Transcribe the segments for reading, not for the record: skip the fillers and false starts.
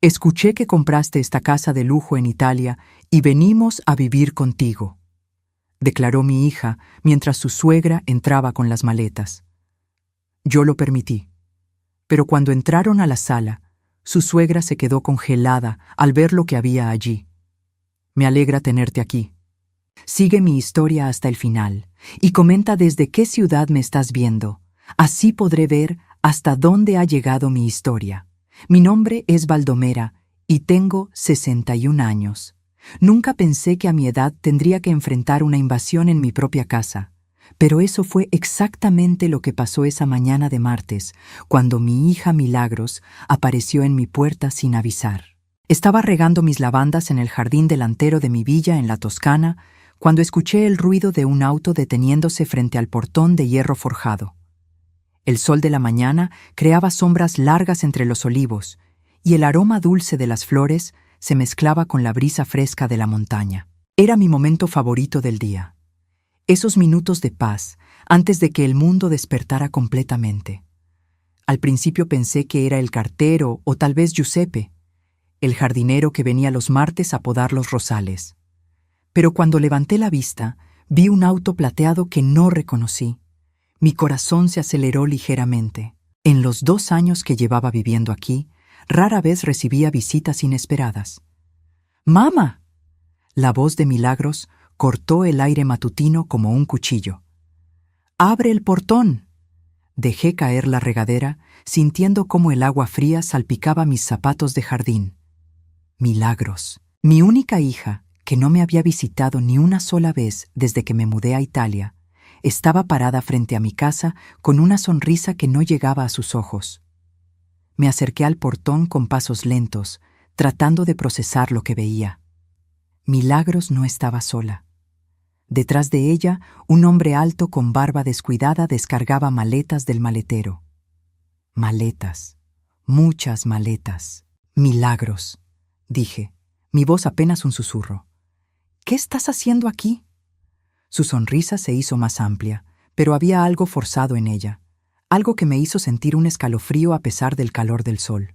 Escuché que compraste esta casa de lujo en Italia y venimos a vivir contigo, declaró mi hija mientras su suegra entraba con las maletas. Yo lo permití, pero cuando entraron a la sala, su suegra se quedó congelada al ver lo que había allí. Me alegra tenerte aquí. Sigue mi historia hasta el final y comenta desde qué ciudad me estás viendo. Así podré ver hasta dónde ha llegado mi historia. Mi nombre es Baldomera y tengo 61 años. Nunca pensé que a mi edad tendría que enfrentar una invasión en mi propia casa, pero eso fue exactamente lo que pasó esa mañana de martes, cuando mi hija Milagros apareció en mi puerta sin avisar. Estaba regando mis lavandas en el jardín delantero de mi villa en la Toscana, cuando escuché el ruido de un auto deteniéndose frente al portón de hierro forjado. El sol de la mañana creaba sombras largas entre los olivos, y el aroma dulce de las flores se mezclaba con la brisa fresca de la montaña. Era mi momento favorito del día. Esos minutos de paz, antes de que el mundo despertara completamente. Al principio pensé que era el cartero o tal vez Giuseppe, el jardinero que venía los martes a podar los rosales. Pero cuando levanté la vista, vi un auto plateado que no reconocí. Mi corazón se aceleró ligeramente. En los 2 años que llevaba viviendo aquí, rara vez recibía visitas inesperadas. ¡Mamá! La voz de Milagros cortó el aire matutino como un cuchillo. ¡Abre el portón! Dejé caer la regadera, sintiendo cómo el agua fría salpicaba mis zapatos de jardín. Milagros, mi única hija, que no me había visitado ni una sola vez desde que me mudé a Italia, estaba parada frente a mi casa con una sonrisa que no llegaba a sus ojos. Me acerqué al portón con pasos lentos, tratando de procesar lo que veía. Milagros no estaba sola. Detrás de ella, un hombre alto con barba descuidada descargaba maletas del maletero. Maletas. Muchas maletas. Milagros, dije, mi voz apenas un susurro. ¿Qué estás haciendo aquí? Su sonrisa se hizo más amplia, pero había algo forzado en ella, algo que me hizo sentir un escalofrío a pesar del calor del sol.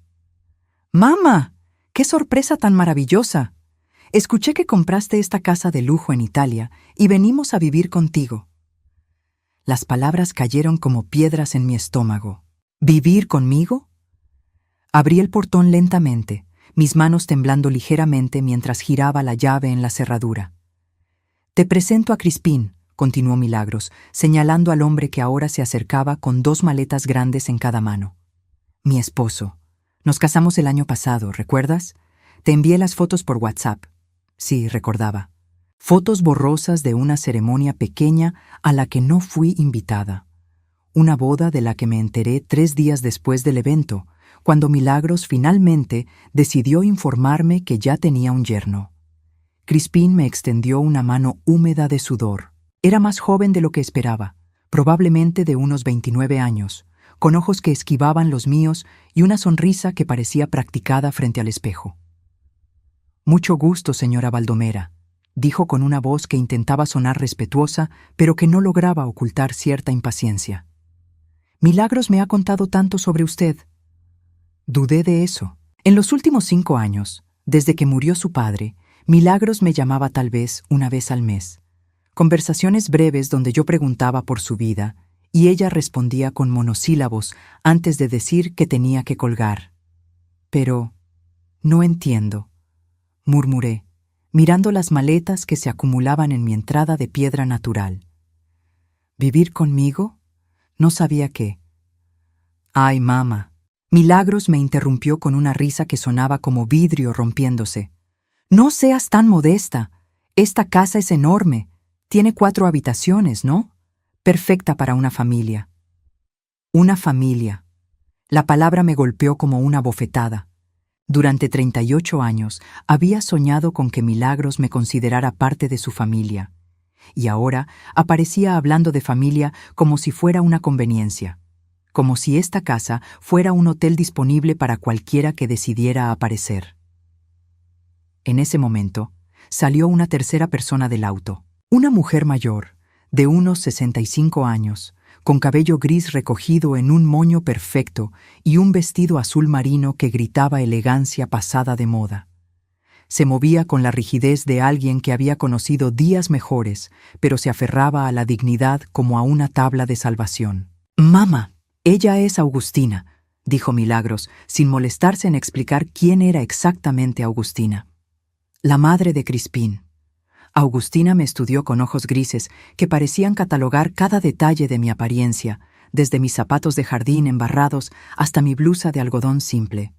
¡Mamá! ¡Qué sorpresa tan maravillosa! Escuché que compraste esta casa de lujo en Italia y venimos a vivir contigo. Las palabras cayeron como piedras en mi estómago. ¿Vivir conmigo? Abrí el portón lentamente, mis manos temblando ligeramente mientras giraba la llave en la cerradura. Te presento a Crispín, continuó Milagros, señalando al hombre que ahora se acercaba con 2 maletas grandes en cada mano. Mi esposo. Nos casamos el año pasado, ¿recuerdas? Te envié las fotos por WhatsApp. Sí, recordaba. Fotos borrosas de una ceremonia pequeña a la que no fui invitada. Una boda de la que me enteré 3 días después del evento, cuando Milagros finalmente decidió informarme que ya tenía un yerno. Crispín me extendió una mano húmeda de sudor. Era más joven de lo que esperaba, probablemente de unos 29 años, con ojos que esquivaban los míos y una sonrisa que parecía practicada frente al espejo. Mucho gusto, señora Baldomera, dijo con una voz que intentaba sonar respetuosa, pero que no lograba ocultar cierta impaciencia. Milagros me ha contado tanto sobre usted. Dudé de eso. En los últimos 5 años, desde que murió su padre, Milagros me llamaba tal vez una vez al mes. Conversaciones breves donde yo preguntaba por su vida y ella respondía con monosílabos antes de decir que tenía que colgar. Pero no entiendo, murmuré, mirando las maletas que se acumulaban en mi entrada de piedra natural. ¿Vivir conmigo? No sabía qué. ¡Ay, mamá! Milagros me interrumpió con una risa que sonaba como vidrio rompiéndose. No seas tan modesta. Esta casa es enorme. Tiene 4 habitaciones, ¿no? Perfecta para una familia. Una familia. La palabra me golpeó como una bofetada. Durante 38 años había soñado con que Milagros me considerara parte de su familia. Y ahora aparecía hablando de familia como si fuera una conveniencia. Como si esta casa fuera un hotel disponible para cualquiera que decidiera aparecer. En ese momento, salió una tercera persona del auto. Una mujer mayor, de unos 65 años, con cabello gris recogido en un moño perfecto y un vestido azul marino que gritaba elegancia pasada de moda. Se movía con la rigidez de alguien que había conocido días mejores, pero se aferraba a la dignidad como a una tabla de salvación. «Mamá, ella es Augustina», dijo Milagros, sin molestarse en explicar quién era exactamente Augustina. «La madre de Crispín». Augustina me estudió con ojos grises que parecían catalogar cada detalle de mi apariencia, desde mis zapatos de jardín embarrados hasta mi blusa de algodón simple.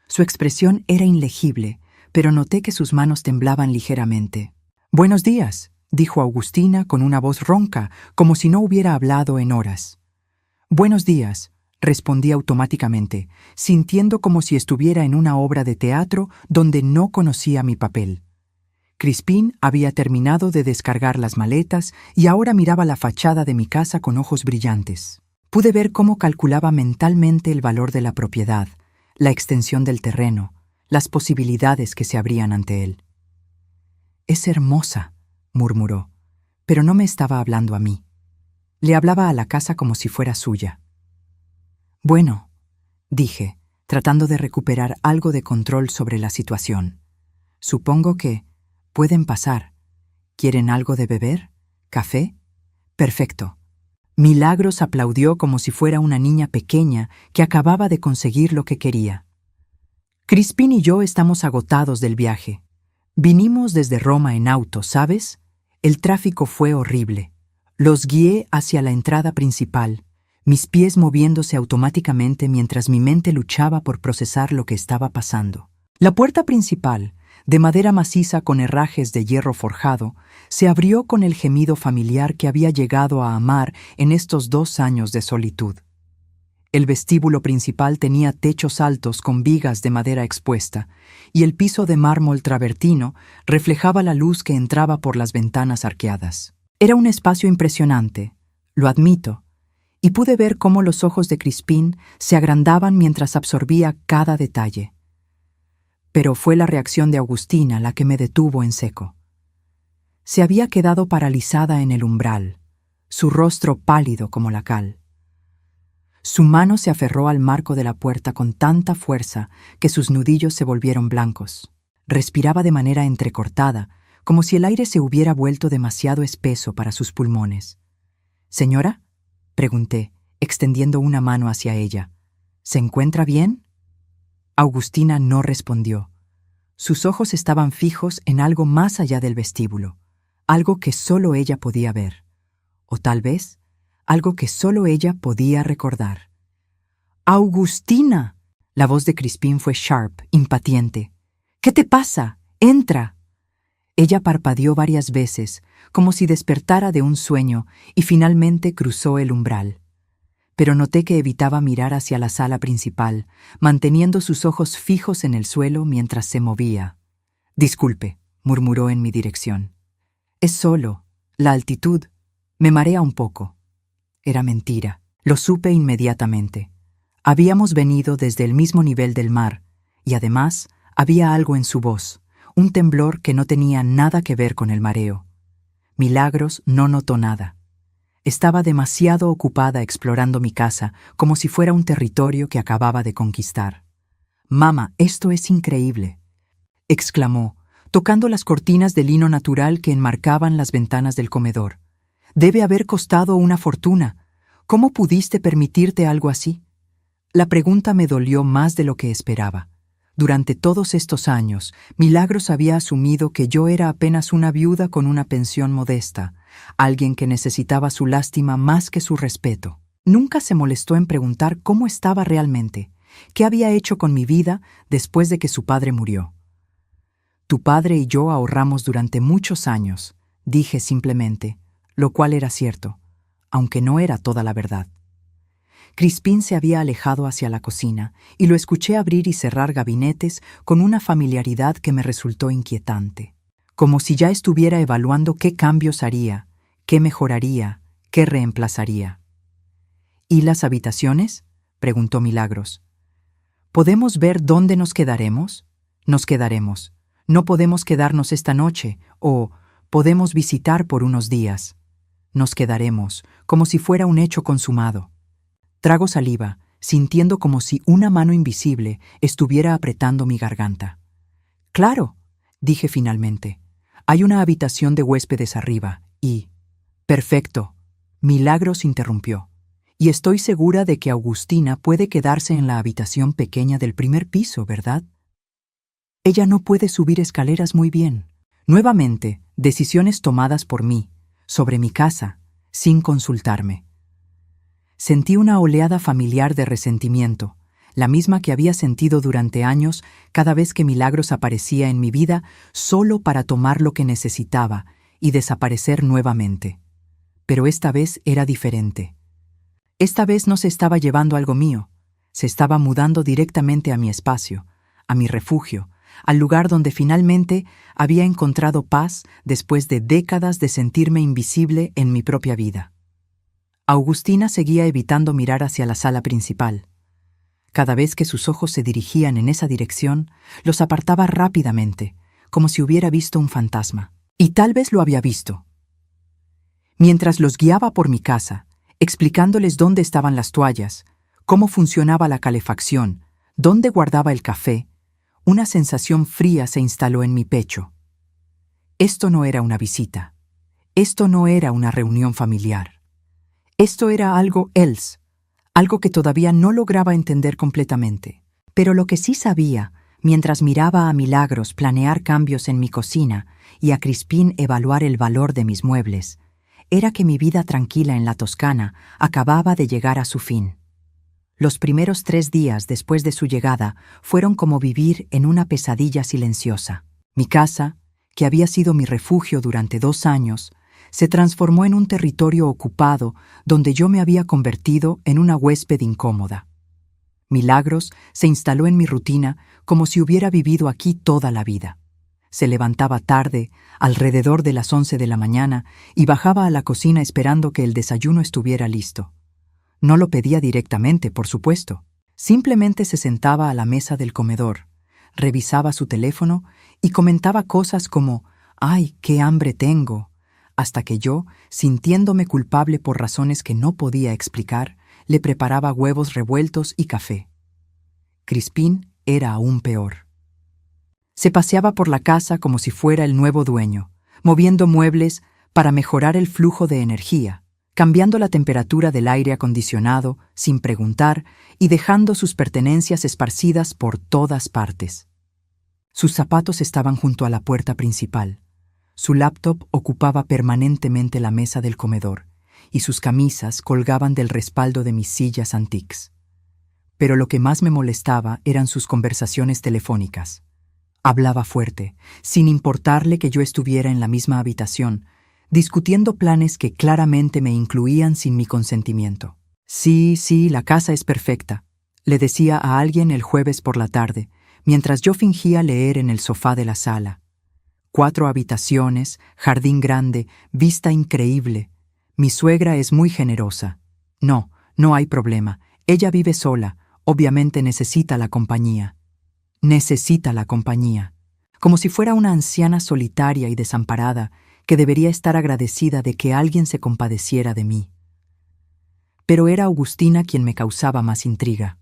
Su expresión era inlegible, pero noté que sus manos temblaban ligeramente. «Buenos días», dijo Augustina con una voz ronca, como si no hubiera hablado en horas. «Buenos días», respondí automáticamente, sintiendo como si estuviera en una obra de teatro donde no conocía mi papel. Crispín había terminado de descargar las maletas y ahora miraba la fachada de mi casa con ojos brillantes. Pude ver cómo calculaba mentalmente el valor de la propiedad, la extensión del terreno, las posibilidades que se abrían ante él. «Es hermosa», murmuró, pero no me estaba hablando a mí. Le hablaba a la casa como si fuera suya. «Bueno», dije, tratando de recuperar algo de control sobre la situación. «Supongo que pueden pasar. ¿Quieren algo de beber? ¿Café? Perfecto». Milagros aplaudió como si fuera una niña pequeña que acababa de conseguir lo que quería. «Crispín y yo estamos agotados del viaje. Vinimos desde Roma en auto, ¿sabes? El tráfico fue horrible. Los guié hacia la entrada principal, mis pies moviéndose automáticamente mientras mi mente luchaba por procesar lo que estaba pasando. La puerta principal, de madera maciza con herrajes de hierro forjado, se abrió con el gemido familiar que había llegado a amar en estos 2 años de solitud. El vestíbulo principal tenía techos altos con vigas de madera expuesta, y el piso de mármol travertino reflejaba la luz que entraba por las ventanas arqueadas. Era un espacio impresionante, lo admito, y pude ver cómo los ojos de Crispín se agrandaban mientras absorbía cada detalle. Pero fue la reacción de Augustina la que me detuvo en seco. Se había quedado paralizada en el umbral, su rostro pálido como la cal. Su mano se aferró al marco de la puerta con tanta fuerza que sus nudillos se volvieron blancos. Respiraba de manera entrecortada, como si el aire se hubiera vuelto demasiado espeso para sus pulmones. «¿Señora?», pregunté, extendiendo una mano hacia ella. «¿Se encuentra bien?». Augustina no respondió. Sus ojos estaban fijos en algo más allá del vestíbulo, algo que solo ella podía ver. O tal vez, algo que solo ella podía recordar. «¡Augustina!». La voz de Crispín fue sharp, impaciente. «¿Qué te pasa? ¡Entra!». Ella parpadeó varias veces, como si despertara de un sueño, y finalmente cruzó el umbral. Pero noté que evitaba mirar hacia la sala principal, manteniendo sus ojos fijos en el suelo mientras se movía. «Disculpe», murmuró en mi dirección. «Es solo la altitud. Me marea un poco». Era mentira. Lo supe inmediatamente. Habíamos venido desde el mismo nivel del mar, y además había algo en su voz, un temblor que no tenía nada que ver con el mareo. Milagros no notó nada. Estaba demasiado ocupada explorando mi casa, como si fuera un territorio que acababa de conquistar. «Mamá, esto es increíble», exclamó, tocando las cortinas de lino natural que enmarcaban las ventanas del comedor. «Debe haber costado una fortuna. ¿Cómo pudiste permitirte algo así?». La pregunta me dolió más de lo que esperaba. Durante todos estos años, Milagros había asumido que yo era apenas una viuda con una pensión modesta, alguien que necesitaba su lástima más que su respeto. Nunca se molestó en preguntar cómo estaba realmente, qué había hecho con mi vida después de que su padre murió. «Tu padre y yo ahorramos durante muchos años», dije simplemente, lo cual era cierto, aunque no era toda la verdad. Crispín se había alejado hacia la cocina y lo escuché abrir y cerrar gabinetes con una familiaridad que me resultó inquietante, como si ya estuviera evaluando qué cambios haría, qué mejoraría, qué reemplazaría. «¿Y las habitaciones?», preguntó Milagros. «¿Podemos ver dónde nos quedaremos?». «Nos quedaremos. No podemos quedarnos esta noche, o podemos visitar por unos días». nos quedaremos, como si fuera un hecho consumado. Trago saliva, sintiendo como si una mano invisible estuviera apretando mi garganta. «Claro», dije finalmente. «Hay una habitación de huéspedes arriba y...» «Perfecto», Milagros interrumpió. «Y estoy segura de que Agustina puede quedarse en la habitación pequeña del primer piso, ¿verdad? Ella no puede subir escaleras muy bien». Nuevamente, decisiones tomadas por mí, sobre mi casa, sin consultarme. Sentí una oleada familiar de resentimiento, la misma que había sentido durante años cada vez que Milagros aparecía en mi vida solo para tomar lo que necesitaba y desaparecer nuevamente. Pero esta vez era diferente. Esta vez no se estaba llevando algo mío, se estaba mudando directamente a mi espacio, a mi refugio, al lugar donde finalmente había encontrado paz después de décadas de sentirme invisible en mi propia vida. Agustina seguía evitando mirar hacia la sala principal. Cada vez que sus ojos se dirigían en esa dirección, los apartaba rápidamente, como si hubiera visto un fantasma. Y tal vez lo había visto. Mientras los guiaba por mi casa, explicándoles dónde estaban las toallas, cómo funcionaba la calefacción, dónde guardaba el café, una sensación fría se instaló en mi pecho. Esto no era una visita. Esto no era una reunión familiar. Esto era algo else, algo que todavía no lograba entender completamente. Pero lo que sí sabía, mientras miraba a Milagros planear cambios en mi cocina y a Crispín evaluar el valor de mis muebles, era que mi vida tranquila en la Toscana acababa de llegar a su fin. Los primeros 3 días después de su llegada fueron como vivir en una pesadilla silenciosa. Mi casa, que había sido mi refugio durante 2 años, se transformó en un territorio ocupado donde yo me había convertido en una huésped incómoda. Milagros se instaló en mi rutina como si hubiera vivido aquí toda la vida. Se levantaba tarde, alrededor de las 11 de la mañana, y bajaba a la cocina esperando que el desayuno estuviera listo. No lo pedía directamente, por supuesto. Simplemente se sentaba a la mesa del comedor, revisaba su teléfono y comentaba cosas como «¡Ay, qué hambre tengo!», hasta que yo, sintiéndome culpable por razones que no podía explicar, le preparaba huevos revueltos y café. Crispín era aún peor. Se paseaba por la casa como si fuera el nuevo dueño, moviendo muebles para mejorar el flujo de energía, cambiando la temperatura del aire acondicionado sin preguntar y dejando sus pertenencias esparcidas por todas partes. Sus zapatos estaban junto a la puerta principal. Su laptop ocupaba permanentemente la mesa del comedor y sus camisas colgaban del respaldo de mis sillas antiques. Pero lo que más me molestaba eran sus conversaciones telefónicas. Hablaba fuerte, sin importarle que yo estuviera en la misma habitación, discutiendo planes que claramente me incluían sin mi consentimiento. Sí, la casa es perfecta, le decía a alguien el jueves por la tarde, mientras yo fingía leer en el sofá de la sala. 4 habitaciones, jardín grande, vista increíble. Mi suegra es muy generosa. No hay problema. Ella vive sola. Obviamente necesita la compañía. Necesita la compañía. Como si fuera una anciana solitaria y desamparada que debería estar agradecida de que alguien se compadeciera de mí. Pero era Agustina quien me causaba más intriga.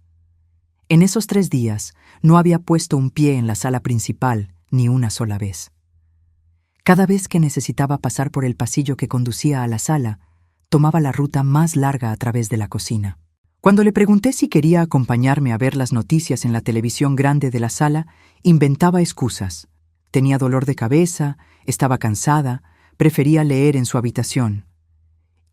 En esos 3 días no había puesto un pie en la sala principal ni una sola vez. Cada vez que necesitaba pasar por el pasillo que conducía a la sala, tomaba la ruta más larga a través de la cocina. Cuando le pregunté si quería acompañarme a ver las noticias en la televisión grande de la sala, inventaba excusas. Tenía dolor de cabeza, estaba cansada, prefería leer en su habitación.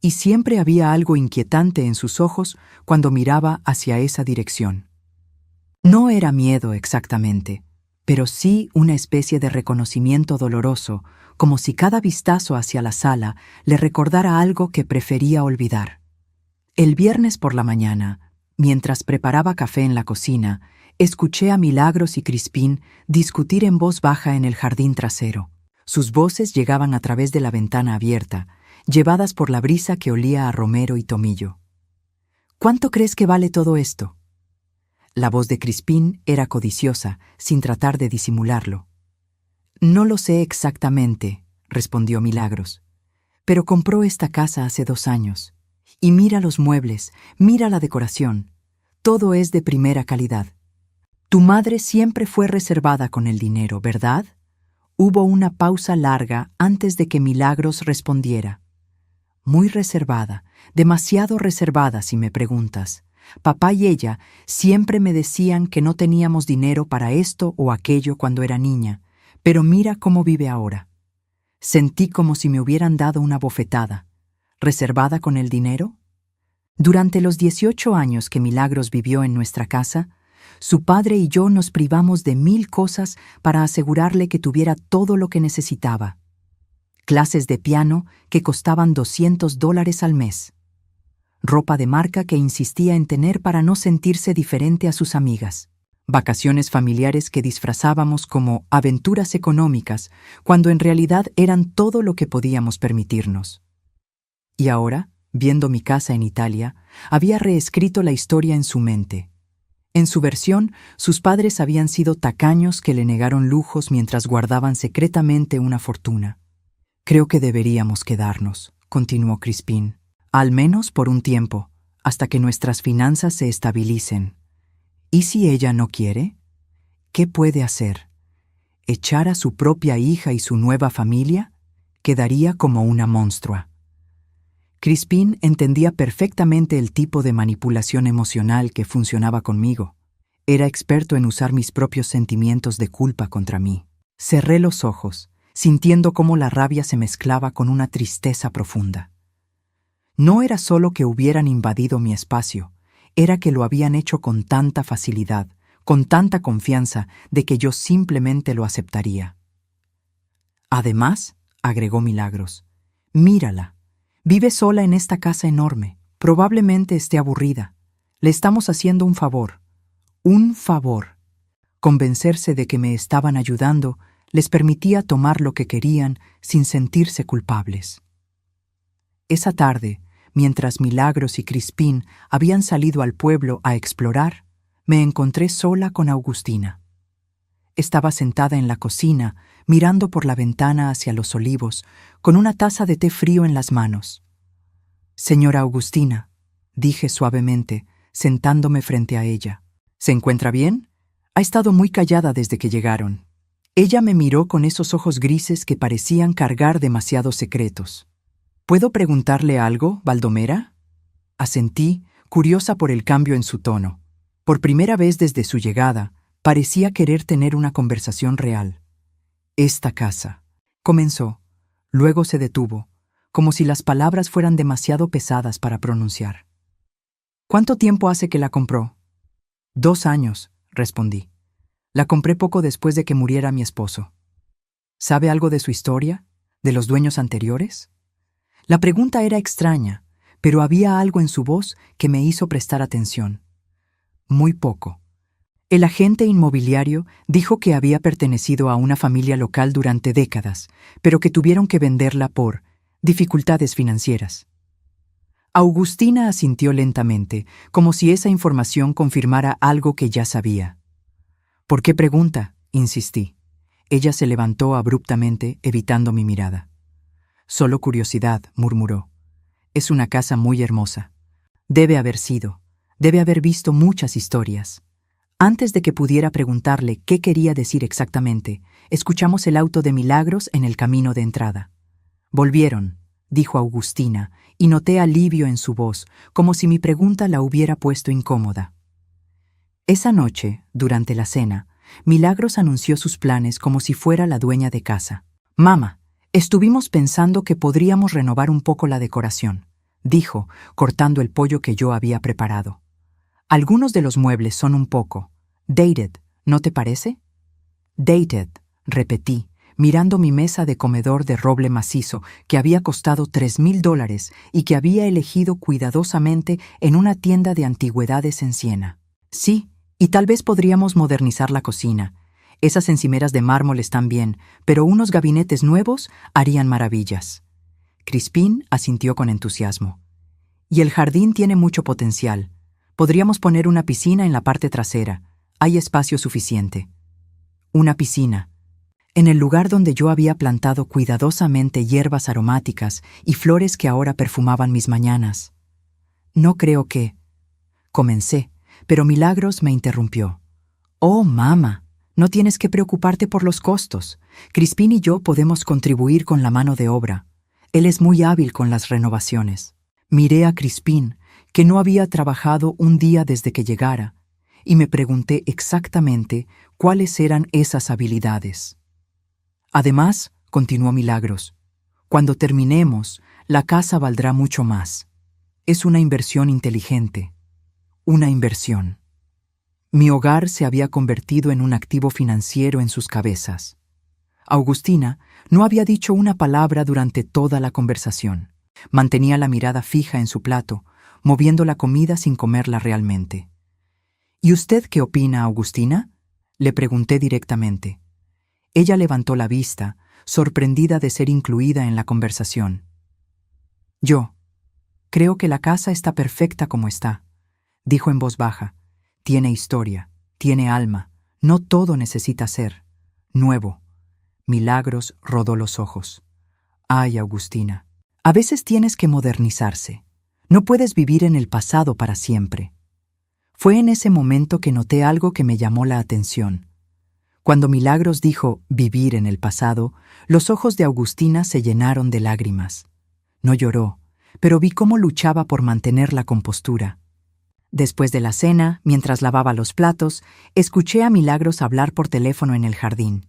Y siempre había algo inquietante en sus ojos cuando miraba hacia esa dirección. No era miedo exactamente, pero sí una especie de reconocimiento doloroso, como si cada vistazo hacia la sala le recordara algo que prefería olvidar. El viernes por la mañana, mientras preparaba café en la cocina, escuché a Milagros y Crispín discutir en voz baja en el jardín trasero. Sus voces llegaban a través de la ventana abierta, llevadas por la brisa que olía a romero y tomillo. ¿Cuánto crees que vale todo esto? La voz de Crispín era codiciosa, sin tratar de disimularlo. No lo sé exactamente, respondió Milagros, pero compró esta casa hace 2 años. Y mira los muebles, mira la decoración. Todo es de primera calidad. Tu madre siempre fue reservada con el dinero, ¿verdad? Hubo una pausa larga antes de que Milagros respondiera. Muy reservada, demasiado reservada si me preguntas. Papá y ella siempre me decían que no teníamos dinero para esto o aquello cuando era niña, pero mira cómo vive ahora. Sentí como si me hubieran dado una bofetada. ¿Reservada con el dinero? Durante los 18 años que Milagros vivió en nuestra casa, su padre y yo nos privamos de 1000 cosas para asegurarle que tuviera todo lo que necesitaba. Clases de piano que costaban $200 al mes. Ropa de marca que insistía en tener para no sentirse diferente a sus amigas. Vacaciones familiares que disfrazábamos como aventuras económicas, cuando en realidad eran todo lo que podíamos permitirnos. Y ahora, viendo mi casa en Italia, había reescrito la historia en su mente. En su versión, sus padres habían sido tacaños que le negaron lujos mientras guardaban secretamente una fortuna. Creo que deberíamos quedarnos, continuó Crispín, al menos por un tiempo, hasta que nuestras finanzas se estabilicen. ¿Y si ella no quiere? ¿Qué puede hacer? ¿Echar a su propia hija y su nueva familia? Quedaría como una monstrua. Crispín entendía perfectamente el tipo de manipulación emocional que funcionaba conmigo. Era experto en usar mis propios sentimientos de culpa contra mí. Cerré los ojos, sintiendo cómo la rabia se mezclaba con una tristeza profunda. No era solo que hubieran invadido mi espacio, era que lo habían hecho con tanta facilidad, con tanta confianza, de que yo simplemente lo aceptaría. Además, agregó Milagros, mírala. Vive sola en esta casa enorme. Probablemente esté aburrida. Le estamos haciendo un favor. Un favor. Convencerse de que me estaban ayudando les permitía tomar lo que querían sin sentirse culpables. Esa tarde, mientras Milagros y Crispín habían salido al pueblo a explorar, me encontré sola con Augustina. Estaba sentada en la cocina, mirando por la ventana hacia los olivos, con una taza de té frío en las manos. «Señora Augustina», dije suavemente, sentándome frente a ella. «¿Se encuentra bien? Ha estado muy callada desde que llegaron». Ella me miró con esos ojos grises que parecían cargar demasiados secretos. «¿Puedo preguntarle algo, Baldomera?» Asentí, curiosa por el cambio en su tono. Por primera vez desde su llegada, parecía querer tener una conversación real. «Esta casa», comenzó. Luego se detuvo, como si las palabras fueran demasiado pesadas para pronunciar. «¿Cuánto tiempo hace que la compró?» 2 años, respondí. La compré poco después de que muriera mi esposo. ¿Sabe algo de su historia? ¿De los dueños anteriores? La pregunta era extraña, pero había algo en su voz que me hizo prestar atención. Muy poco. El agente inmobiliario dijo que había pertenecido a una familia local durante décadas, pero que tuvieron que venderla por dificultades financieras. Augustina asintió lentamente, como si esa información confirmara algo que ya sabía. «¿Por qué pregunta?», insistí. Ella se levantó abruptamente, evitando mi mirada. «Solo curiosidad», murmuró. «Es una casa muy hermosa. Debe haber visto muchas historias». Antes de que pudiera preguntarle qué quería decir exactamente, escuchamos el auto de Milagros en el camino de entrada. «Volvieron», dijo Augustina, y noté alivio en su voz, como si mi pregunta la hubiera puesto incómoda. Esa noche, durante la cena, Milagros anunció sus planes como si fuera la dueña de casa. «Mamá, estuvimos pensando que podríamos renovar un poco la decoración», dijo, cortando el pollo que yo había preparado. «Algunos de los muebles son un poco dated, ¿no te parece?» «Dated», repetí, mirando mi mesa de comedor de roble macizo que había costado $3,000 y que había elegido cuidadosamente en una tienda de antigüedades en Siena. «Sí, y tal vez podríamos modernizar la cocina. Esas encimeras de mármol están bien, pero unos gabinetes nuevos harían maravillas». Crispín asintió con entusiasmo. «Y el jardín tiene mucho potencial. Podríamos poner una piscina en la parte trasera. Hay espacio suficiente». «Una piscina». en el lugar donde yo había plantado cuidadosamente hierbas aromáticas y flores que ahora perfumaban mis mañanas. No creo que... Comencé, pero Milagros me interrumpió. Oh, mamá, no tienes que preocuparte por los costos. Crispín y yo podemos contribuir con la mano de obra. Él es muy hábil con las renovaciones. Miré a Crispín, que no había trabajado un día desde que llegara, y me pregunté exactamente cuáles eran esas habilidades. Además, continuó Milagros, cuando terminemos, la casa valdrá mucho más. Es una inversión inteligente. Una inversión. Mi hogar se había convertido en un activo financiero en sus cabezas. Agustina no había dicho una palabra durante toda la conversación. Mantenía la mirada fija en su plato, moviendo la comida sin comerla realmente. ¿Y usted qué opina, Agustina?, le pregunté directamente. Ella levantó la vista, sorprendida de ser incluida en la conversación. Yo creo que la casa está perfecta como está, dijo en voz baja. Tiene historia, tiene alma, no todo necesita ser nuevo. Milagros rodó los ojos. Ay, Agustina, a veces tienes que modernizarse. No puedes vivir en el pasado para siempre. Fue en ese momento que noté algo que me llamó la atención. Cuando Milagros dijo vivir en el pasado, los ojos de Agustina se llenaron de lágrimas. No lloró, pero vi cómo luchaba por mantener la compostura. Después de la cena, mientras lavaba los platos, escuché a Milagros hablar por teléfono en el jardín.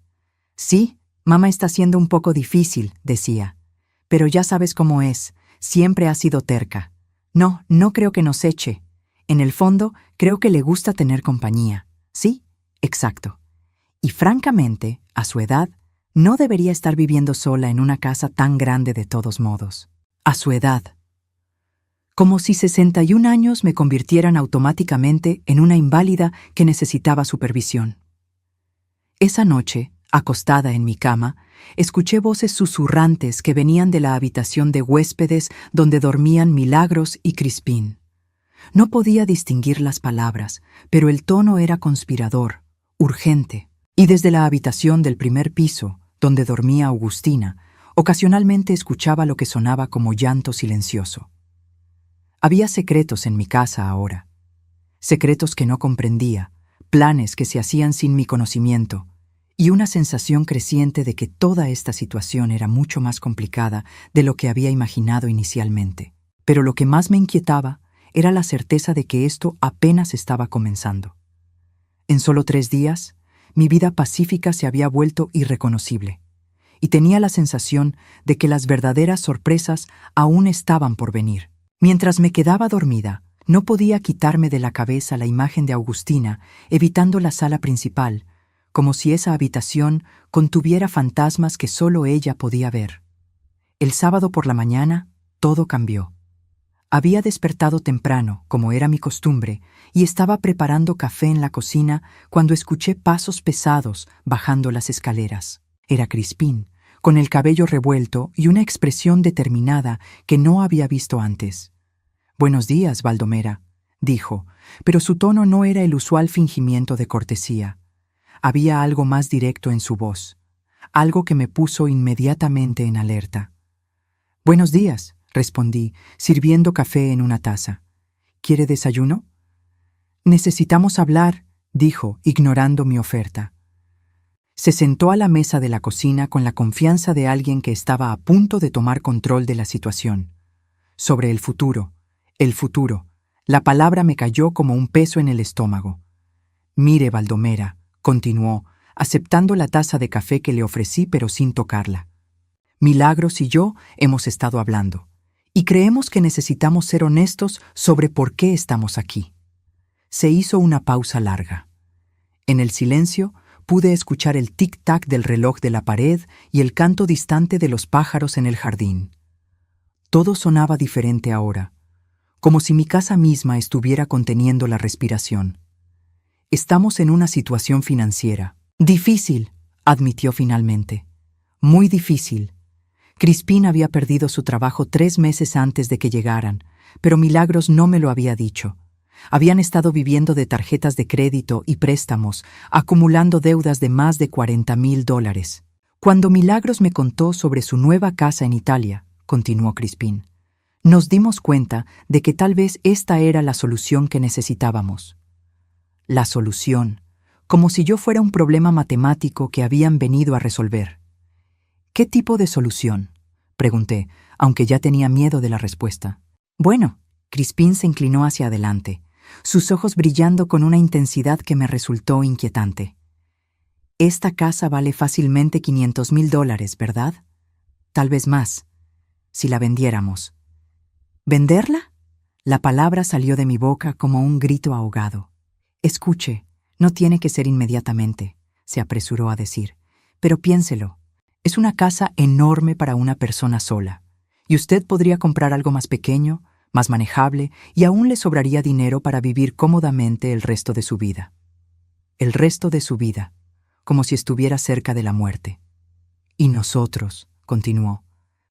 Sí, mamá está siendo un poco difícil, decía. Pero ya sabes cómo es, siempre ha sido terca. No creo que nos eche. En el fondo, creo que le gusta tener compañía. Sí, exacto. Y francamente, a su edad, no debería estar viviendo sola en una casa tan grande de todos modos. A su edad. Como si 61 años me convirtieran automáticamente en una inválida que necesitaba supervisión. Esa noche, acostada en mi cama, escuché voces susurrantes que venían de la habitación de huéspedes donde dormían Milagros y Crispín. No podía distinguir las palabras, pero el tono era conspirador, urgente. Y desde la habitación del primer piso, donde dormía Agustina, ocasionalmente escuchaba lo que sonaba como llanto silencioso. Había secretos en mi casa ahora. Secretos que no comprendía, planes que se hacían sin mi conocimiento, y una sensación creciente de que toda esta situación era mucho más complicada de lo que había imaginado inicialmente. Pero lo que más me inquietaba era la certeza de que esto apenas estaba comenzando. En solo 3 días, mi vida pacífica se había vuelto irreconocible, y tenía la sensación de que las verdaderas sorpresas aún estaban por venir. Mientras me quedaba dormida, no podía quitarme de la cabeza la imagen de Agustina evitando la sala principal, como si esa habitación contuviera fantasmas que solo ella podía ver. El sábado por la mañana, todo cambió. Había despertado temprano, como era mi costumbre, y estaba preparando café en la cocina cuando escuché pasos pesados bajando las escaleras. Era Crispín, con el cabello revuelto y una expresión determinada que no había visto antes. «Buenos días, Baldomera», dijo, pero su tono no era el usual fingimiento de cortesía. Había algo más directo en su voz, algo que me puso inmediatamente en alerta. «Buenos días», respondí, sirviendo café en una taza. «¿Quiere desayuno?» «Necesitamos hablar», dijo, ignorando mi oferta. Se sentó a la mesa de la cocina con la confianza de alguien que estaba a punto de tomar control de la situación. Sobre el futuro, la palabra me cayó como un peso en el estómago. «Mire, Baldomera», continuó, aceptando la taza de café que le ofrecí pero sin tocarla. «Milagros y yo hemos estado hablando, y creemos que necesitamos ser honestos sobre por qué estamos aquí». Se hizo una pausa larga. En el silencio, pude escuchar el tic-tac del reloj de la pared y el canto distante de los pájaros en el jardín. Todo sonaba diferente ahora, como si mi casa misma estuviera conteniendo la respiración. «Estamos en una situación financiera. Difícil», admitió finalmente. «Muy difícil». Crispín había perdido su trabajo 3 meses antes de que llegaran, pero Milagros no me lo había dicho. Habían estado viviendo de tarjetas de crédito y préstamos, acumulando deudas de más de $40,000. Cuando Milagros me contó sobre su nueva casa en Italia, continuó Crispín, nos dimos cuenta de que tal vez esta era la solución que necesitábamos. La solución, como si yo fuera un problema matemático que habían venido a resolver. ¿Qué tipo de solución?, pregunté, aunque ya tenía miedo de la respuesta. Bueno, Crispín se inclinó hacia adelante, sus ojos brillando con una intensidad que me resultó inquietante. Esta casa vale fácilmente $500,000, ¿verdad? Tal vez más, si la vendiéramos. ¿Venderla? La palabra salió de mi boca como un grito ahogado. Escuche, no tiene que ser inmediatamente, se apresuró a decir, pero piénselo. Es una casa enorme para una persona sola, y usted podría comprar algo más pequeño, más manejable, y aún le sobraría dinero para vivir cómodamente el resto de su vida. El resto de su vida, como si estuviera cerca de la muerte. Y nosotros, continuó,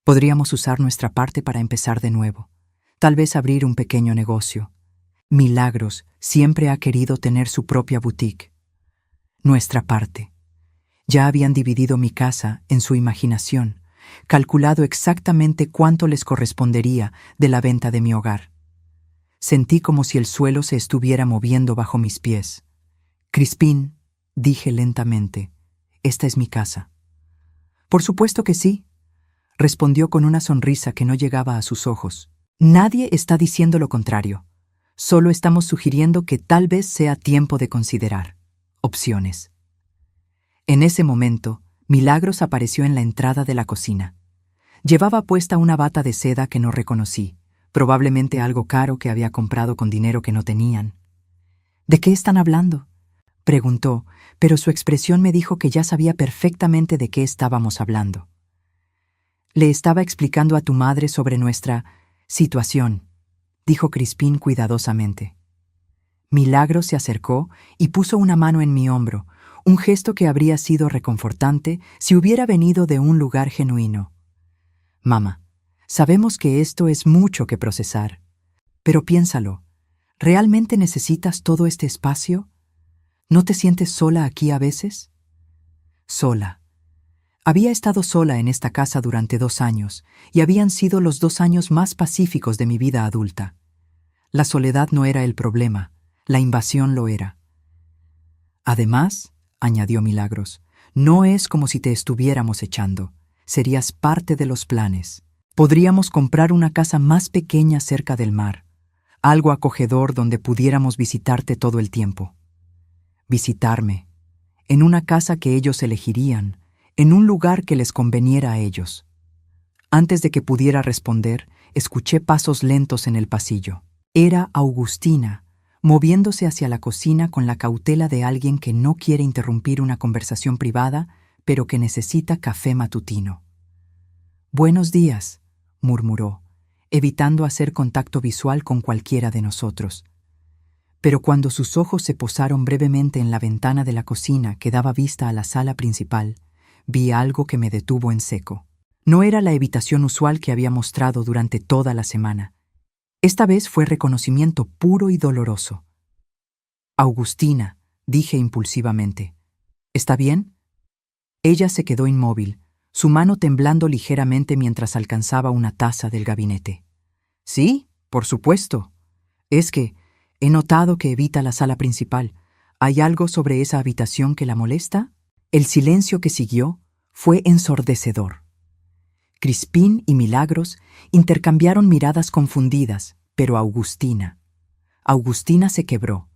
podríamos usar nuestra parte para empezar de nuevo, tal vez abrir un pequeño negocio. Milagros siempre ha querido tener su propia boutique. Nuestra parte. Ya habían dividido mi casa en su imaginación, calculado exactamente cuánto les correspondería de la venta de mi hogar. Sentí como si el suelo se estuviera moviendo bajo mis pies. Crispín, dije lentamente, esta es mi casa. Por supuesto que sí, respondió con una sonrisa que no llegaba a sus ojos. Nadie está diciendo lo contrario. Solo estamos sugiriendo que tal vez sea tiempo de considerar opciones. En ese momento, Milagros apareció en la entrada de la cocina. Llevaba puesta una bata de seda que no reconocí, probablemente algo caro que había comprado con dinero que no tenían. ¿De qué están hablando?, preguntó, pero su expresión me dijo que ya sabía perfectamente de qué estábamos hablando. Le estaba explicando a tu madre sobre nuestra situación, dijo Crispín cuidadosamente. Milagros se acercó y puso una mano en mi hombro, un gesto que habría sido reconfortante si hubiera venido de un lugar genuino. Mamá, sabemos que esto es mucho que procesar, pero piénsalo, ¿realmente necesitas todo este espacio? ¿No te sientes sola aquí a veces? Sola. Había estado sola en esta casa durante 2 años, y habían sido los 2 años más pacíficos de mi vida adulta. La soledad no era el problema, la invasión lo era. Además, añadió Milagros, no es como si te estuviéramos echando, serías parte de los planes. Podríamos comprar una casa más pequeña cerca del mar, algo acogedor donde pudiéramos visitarte todo el tiempo. Visitarme, en una casa que ellos elegirían, en un lugar que les conveniera a ellos. Antes de que pudiera responder, escuché pasos lentos en el pasillo. Era Augustina, moviéndose hacia la cocina con la cautela de alguien que no quiere interrumpir una conversación privada, pero que necesita café matutino. «Buenos días», murmuró, evitando hacer contacto visual con cualquiera de nosotros. Pero cuando sus ojos se posaron brevemente en la ventana de la cocina que daba vista a la sala principal, vi algo que me detuvo en seco. No era la evitación usual que había mostrado durante toda la semana. Esta vez fue reconocimiento puro y doloroso. «Augustina», dije impulsivamente. «¿Está bien?» Ella se quedó inmóvil, su mano temblando ligeramente mientras alcanzaba una taza del gabinete. «Sí, por supuesto. Es que he notado que evita la sala principal. ¿Hay algo sobre esa habitación que la molesta?» El silencio que siguió fue ensordecedor. Crispín y Milagros intercambiaron miradas confundidas, pero Augustina se quebró.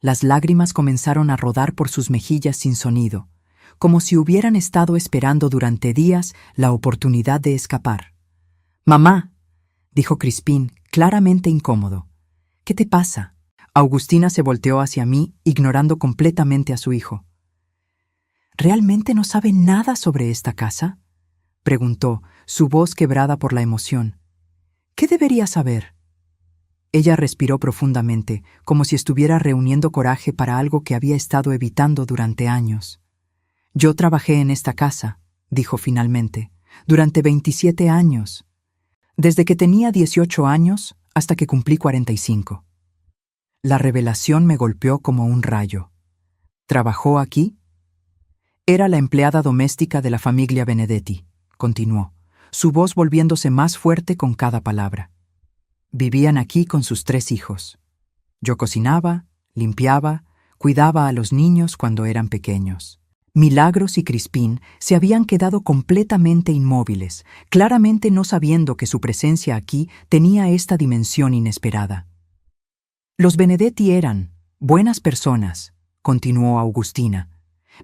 Las lágrimas comenzaron a rodar por sus mejillas sin sonido, como si hubieran estado esperando durante días la oportunidad de escapar. «Mamá», dijo Crispín, claramente incómodo. «¿Qué te pasa?» Augustina se volteó hacia mí, ignorando completamente a su hijo. «¿Realmente no sabe nada sobre esta casa?», preguntó, su voz quebrada por la emoción. «¿Qué debería saber?». Ella respiró profundamente, como si estuviera reuniendo coraje para algo que había estado evitando durante años. «Yo trabajé en esta casa», dijo finalmente, «durante 27 años. Desde que tenía 18 años hasta que cumplí 45. La revelación me golpeó como un rayo. «¿Trabajó aquí?». Era la empleada doméstica de la familia Benedetti, continuó, su voz volviéndose más fuerte con cada palabra. Vivían aquí con sus 3 hijos. Yo cocinaba, limpiaba, cuidaba a los niños cuando eran pequeños. Milagros y Crispín se habían quedado completamente inmóviles, claramente no sabiendo que su presencia aquí tenía esta dimensión inesperada. Los Benedetti eran buenas personas, continuó Augustina.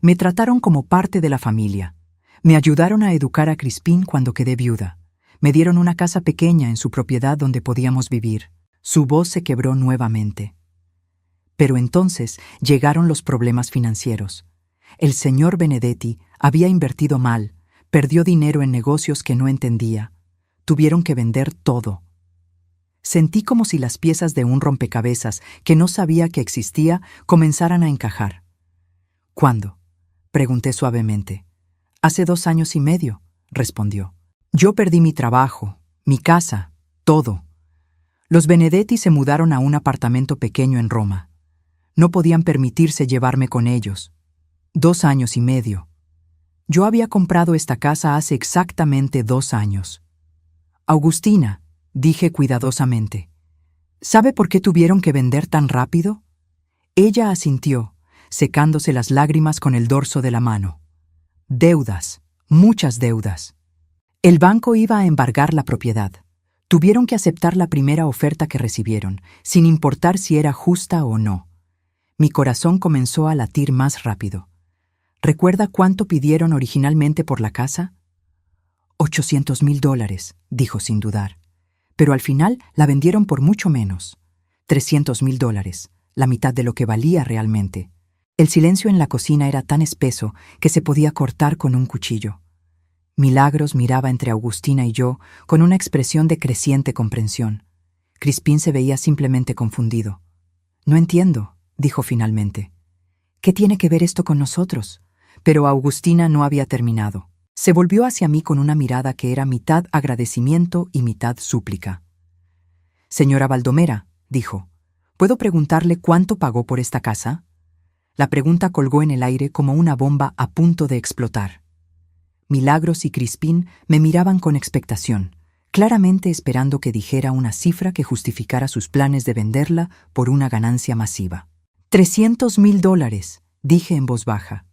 Me trataron como parte de la familia. Me ayudaron a educar a Crispín cuando quedé viuda. Me dieron una casa pequeña en su propiedad donde podíamos vivir. Su voz se quebró nuevamente. Pero entonces llegaron los problemas financieros. El señor Benedetti había invertido mal, perdió dinero en negocios que no entendía. Tuvieron que vender todo. Sentí como si las piezas de un rompecabezas que no sabía que existía comenzaran a encajar. ¿Cuándo?, pregunté suavemente. Hace 2 años y medio, respondió. Yo perdí mi trabajo, mi casa, todo. Los Benedetti se mudaron a un apartamento pequeño en Roma. No podían permitirse llevarme con ellos. 2 años y medio. Yo había comprado esta casa hace exactamente 2 años. Augustina, dije cuidadosamente, ¿sabe por qué tuvieron que vender tan rápido? Ella asintió, secándose las lágrimas con el dorso de la mano. Deudas, muchas deudas. El banco iba a embargar la propiedad. Tuvieron que aceptar la primera oferta que recibieron, sin importar si era justa o no. Mi corazón comenzó a latir más rápido. ¿Recuerda cuánto pidieron originalmente por la casa? $800,000, dijo sin dudar. Pero al final la vendieron por mucho menos. $300,000, la mitad de lo que valía realmente. El silencio en la cocina era tan espeso que se podía cortar con un cuchillo. Milagros miraba entre Augustina y yo con una expresión de creciente comprensión. Crispín se veía simplemente confundido. No entiendo, dijo finalmente. ¿Qué tiene que ver esto con nosotros? Pero Augustina no había terminado. Se volvió hacia mí con una mirada que era mitad agradecimiento y mitad súplica. Señora Baldomera, dijo, ¿puedo preguntarle cuánto pagó por esta casa? La pregunta colgó en el aire como una bomba a punto de explotar. Milagros y Crispín me miraban con expectación, claramente esperando que dijera una cifra que justificara sus planes de venderla por una ganancia masiva. $300,000, dije en voz baja.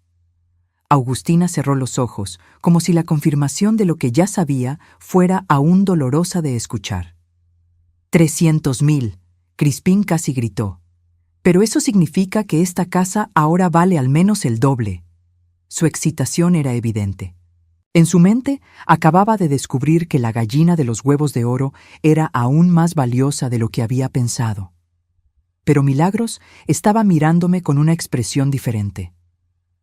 Augustina cerró los ojos, como si la confirmación de lo que ya sabía fuera aún dolorosa de escuchar. $300,000, Crispín casi gritó. Pero eso significa que esta casa ahora vale al menos el doble. Su excitación era evidente. En su mente acababa de descubrir que la gallina de los huevos de oro era aún más valiosa de lo que había pensado. Pero Milagros estaba mirándome con una expresión diferente.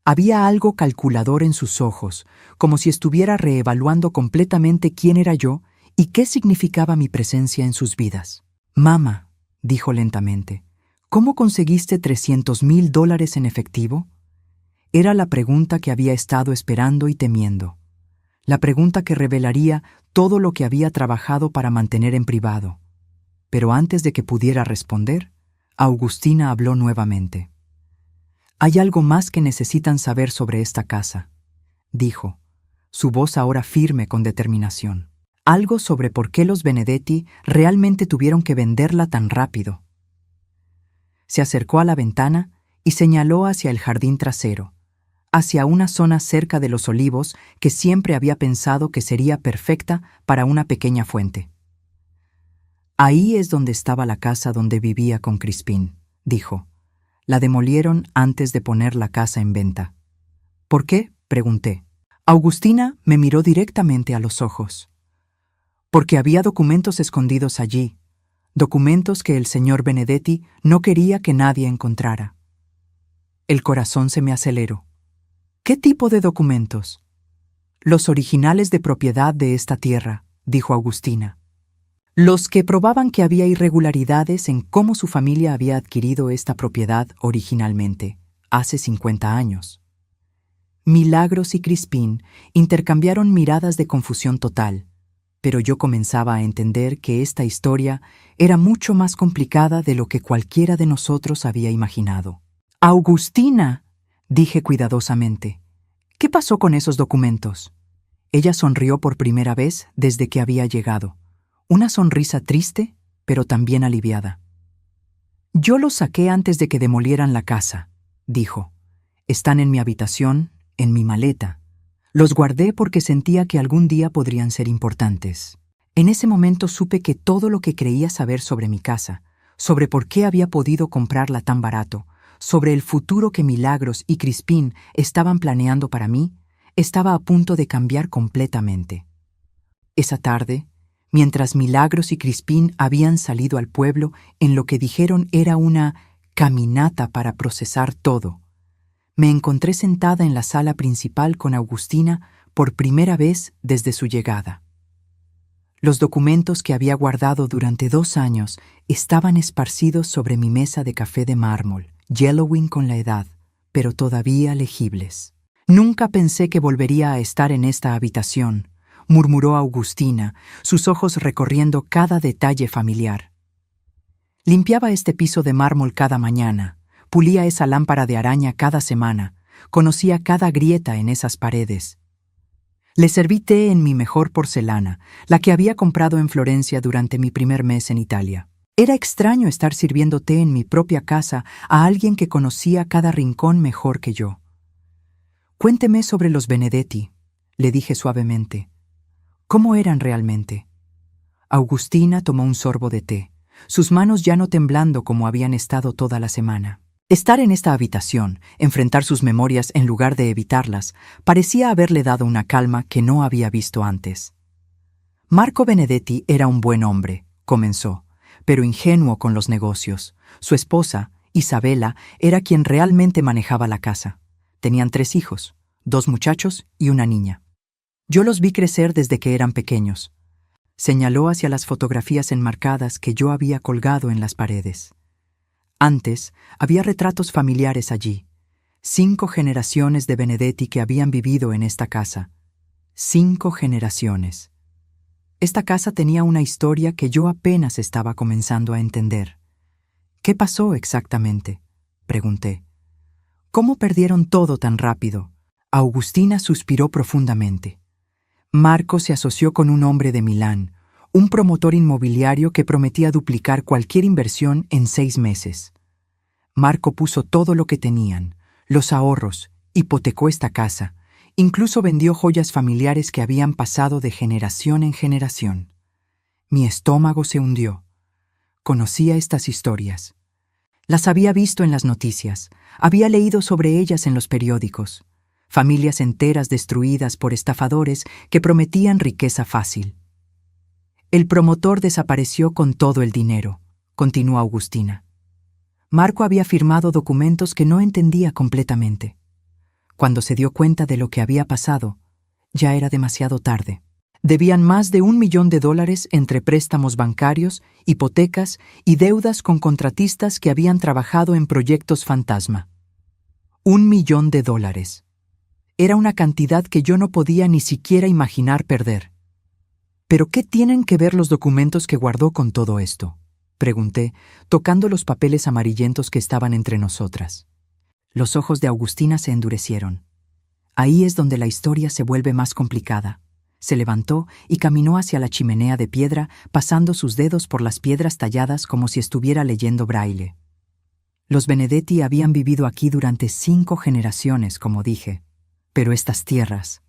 Había algo calculador en sus ojos, como si estuviera reevaluando completamente quién era yo y qué significaba mi presencia en sus vidas. «Mamá», dijo lentamente, «¿cómo conseguiste $300,000 en efectivo?» Era la pregunta que había estado esperando y temiendo. La pregunta que revelaría todo lo que había trabajado para mantener en privado. Pero antes de que pudiera responder, Augustina habló nuevamente. «Hay algo más que necesitan saber sobre esta casa», dijo, su voz ahora firme con determinación. Algo sobre por qué los Benedetti realmente tuvieron que venderla tan rápido. Se acercó a la ventana y señaló hacia el jardín trasero, hacia una zona cerca de los olivos que siempre había pensado que sería perfecta para una pequeña fuente. «Ahí es donde estaba la casa donde vivía con Crispín», dijo. «La demolieron antes de poner la casa en venta». «¿Por qué?», pregunté. Augustina me miró directamente a los ojos. «Porque había documentos escondidos allí, documentos que el señor Benedetti no quería que nadie encontrara». El corazón se me aceleró. «¿Qué tipo de documentos?» «Los originales de propiedad de esta tierra», dijo Augustina. «Los que probaban que había irregularidades en cómo su familia había adquirido esta propiedad originalmente, hace 50 años». Milagros y Crispín intercambiaron miradas de confusión total, pero yo comenzaba a entender que esta historia era mucho más complicada de lo que cualquiera de nosotros había imaginado. «Augustina», dije cuidadosamente, ¿Qué pasó con esos documentos? Ella sonrió por primera vez desde que había llegado. Una sonrisa triste, pero también aliviada. Yo los saqué antes de que demolieran la casa, dijo. Están en mi habitación, en mi maleta. Los guardé porque sentía que algún día podrían ser importantes. En ese momento supe que todo lo que creía saber sobre mi casa, sobre por qué había podido comprarla tan barato, sobre el futuro que Milagros y Crispín estaban planeando para mí, estaba a punto de cambiar completamente. Esa tarde, mientras Milagros y Crispín habían salido al pueblo en lo que dijeron era una caminata para procesar todo, me encontré sentada en la sala principal con Agustina por primera vez desde su llegada. Los documentos que había guardado durante 2 años estaban esparcidos sobre mi mesa de café de mármol, yellowing con la edad, pero todavía legibles. Nunca pensé que volvería a estar en esta habitación, murmuró Agustina, sus ojos recorriendo cada detalle familiar. Limpiaba este piso de mármol cada mañana, pulía esa lámpara de araña cada semana, conocía cada grieta en esas paredes. Le serví té en mi mejor porcelana, la que había comprado en Florencia durante mi primer mes en Italia. Era extraño estar sirviendo té en mi propia casa a alguien que conocía cada rincón mejor que yo. Cuénteme sobre los Benedetti, le dije suavemente. ¿Cómo eran realmente? Agustina tomó un sorbo de té, sus manos ya no temblando como habían estado toda la semana. Estar en esta habitación, enfrentar sus memorias en lugar de evitarlas, parecía haberle dado una calma que no había visto antes. Marco Benedetti era un buen hombre, comenzó, pero ingenuo con los negocios. Su esposa, Isabela, era quien realmente manejaba la casa. Tenían 3 hijos, 2 muchachos y una niña. Yo los vi crecer desde que eran pequeños. Señaló hacia las fotografías enmarcadas que yo había colgado en las paredes. Antes, había retratos familiares allí. 5 generaciones de Benedetti que habían vivido en esta casa. 5 generaciones. Esta casa tenía una historia que yo apenas estaba comenzando a entender. ¿Qué pasó exactamente?, pregunté. ¿Cómo perdieron todo tan rápido? Agustina suspiró profundamente. Marco se asoció con un hombre de Milán, un promotor inmobiliario que prometía duplicar cualquier inversión en 6 meses. Marco puso todo lo que tenían, los ahorros, hipotecó esta casa, incluso vendió joyas familiares que habían pasado de generación en generación. Mi estómago se hundió. Conocía estas historias. Las había visto en las noticias, había leído sobre ellas en los periódicos. Familias enteras destruidas por estafadores que prometían riqueza fácil. El promotor desapareció con todo el dinero, continuó Agustina. Marco había firmado documentos que no entendía completamente. Cuando se dio cuenta de lo que había pasado, ya era demasiado tarde. Debían más de $1 millón entre préstamos bancarios, hipotecas y deudas con contratistas que habían trabajado en proyectos fantasma. $1 millón. Era una cantidad que yo no podía ni siquiera imaginar perder. ¿Pero qué tienen que ver los documentos que guardó con todo esto?, pregunté, tocando los papeles amarillentos que estaban entre nosotras. Los ojos de Agustina se endurecieron. Ahí es donde la historia se vuelve más complicada. Se levantó y caminó hacia la chimenea de piedra, pasando sus dedos por las piedras talladas como si estuviera leyendo braille. Los Benedetti habían vivido aquí durante 5 generaciones, como dije. Pero estas tierras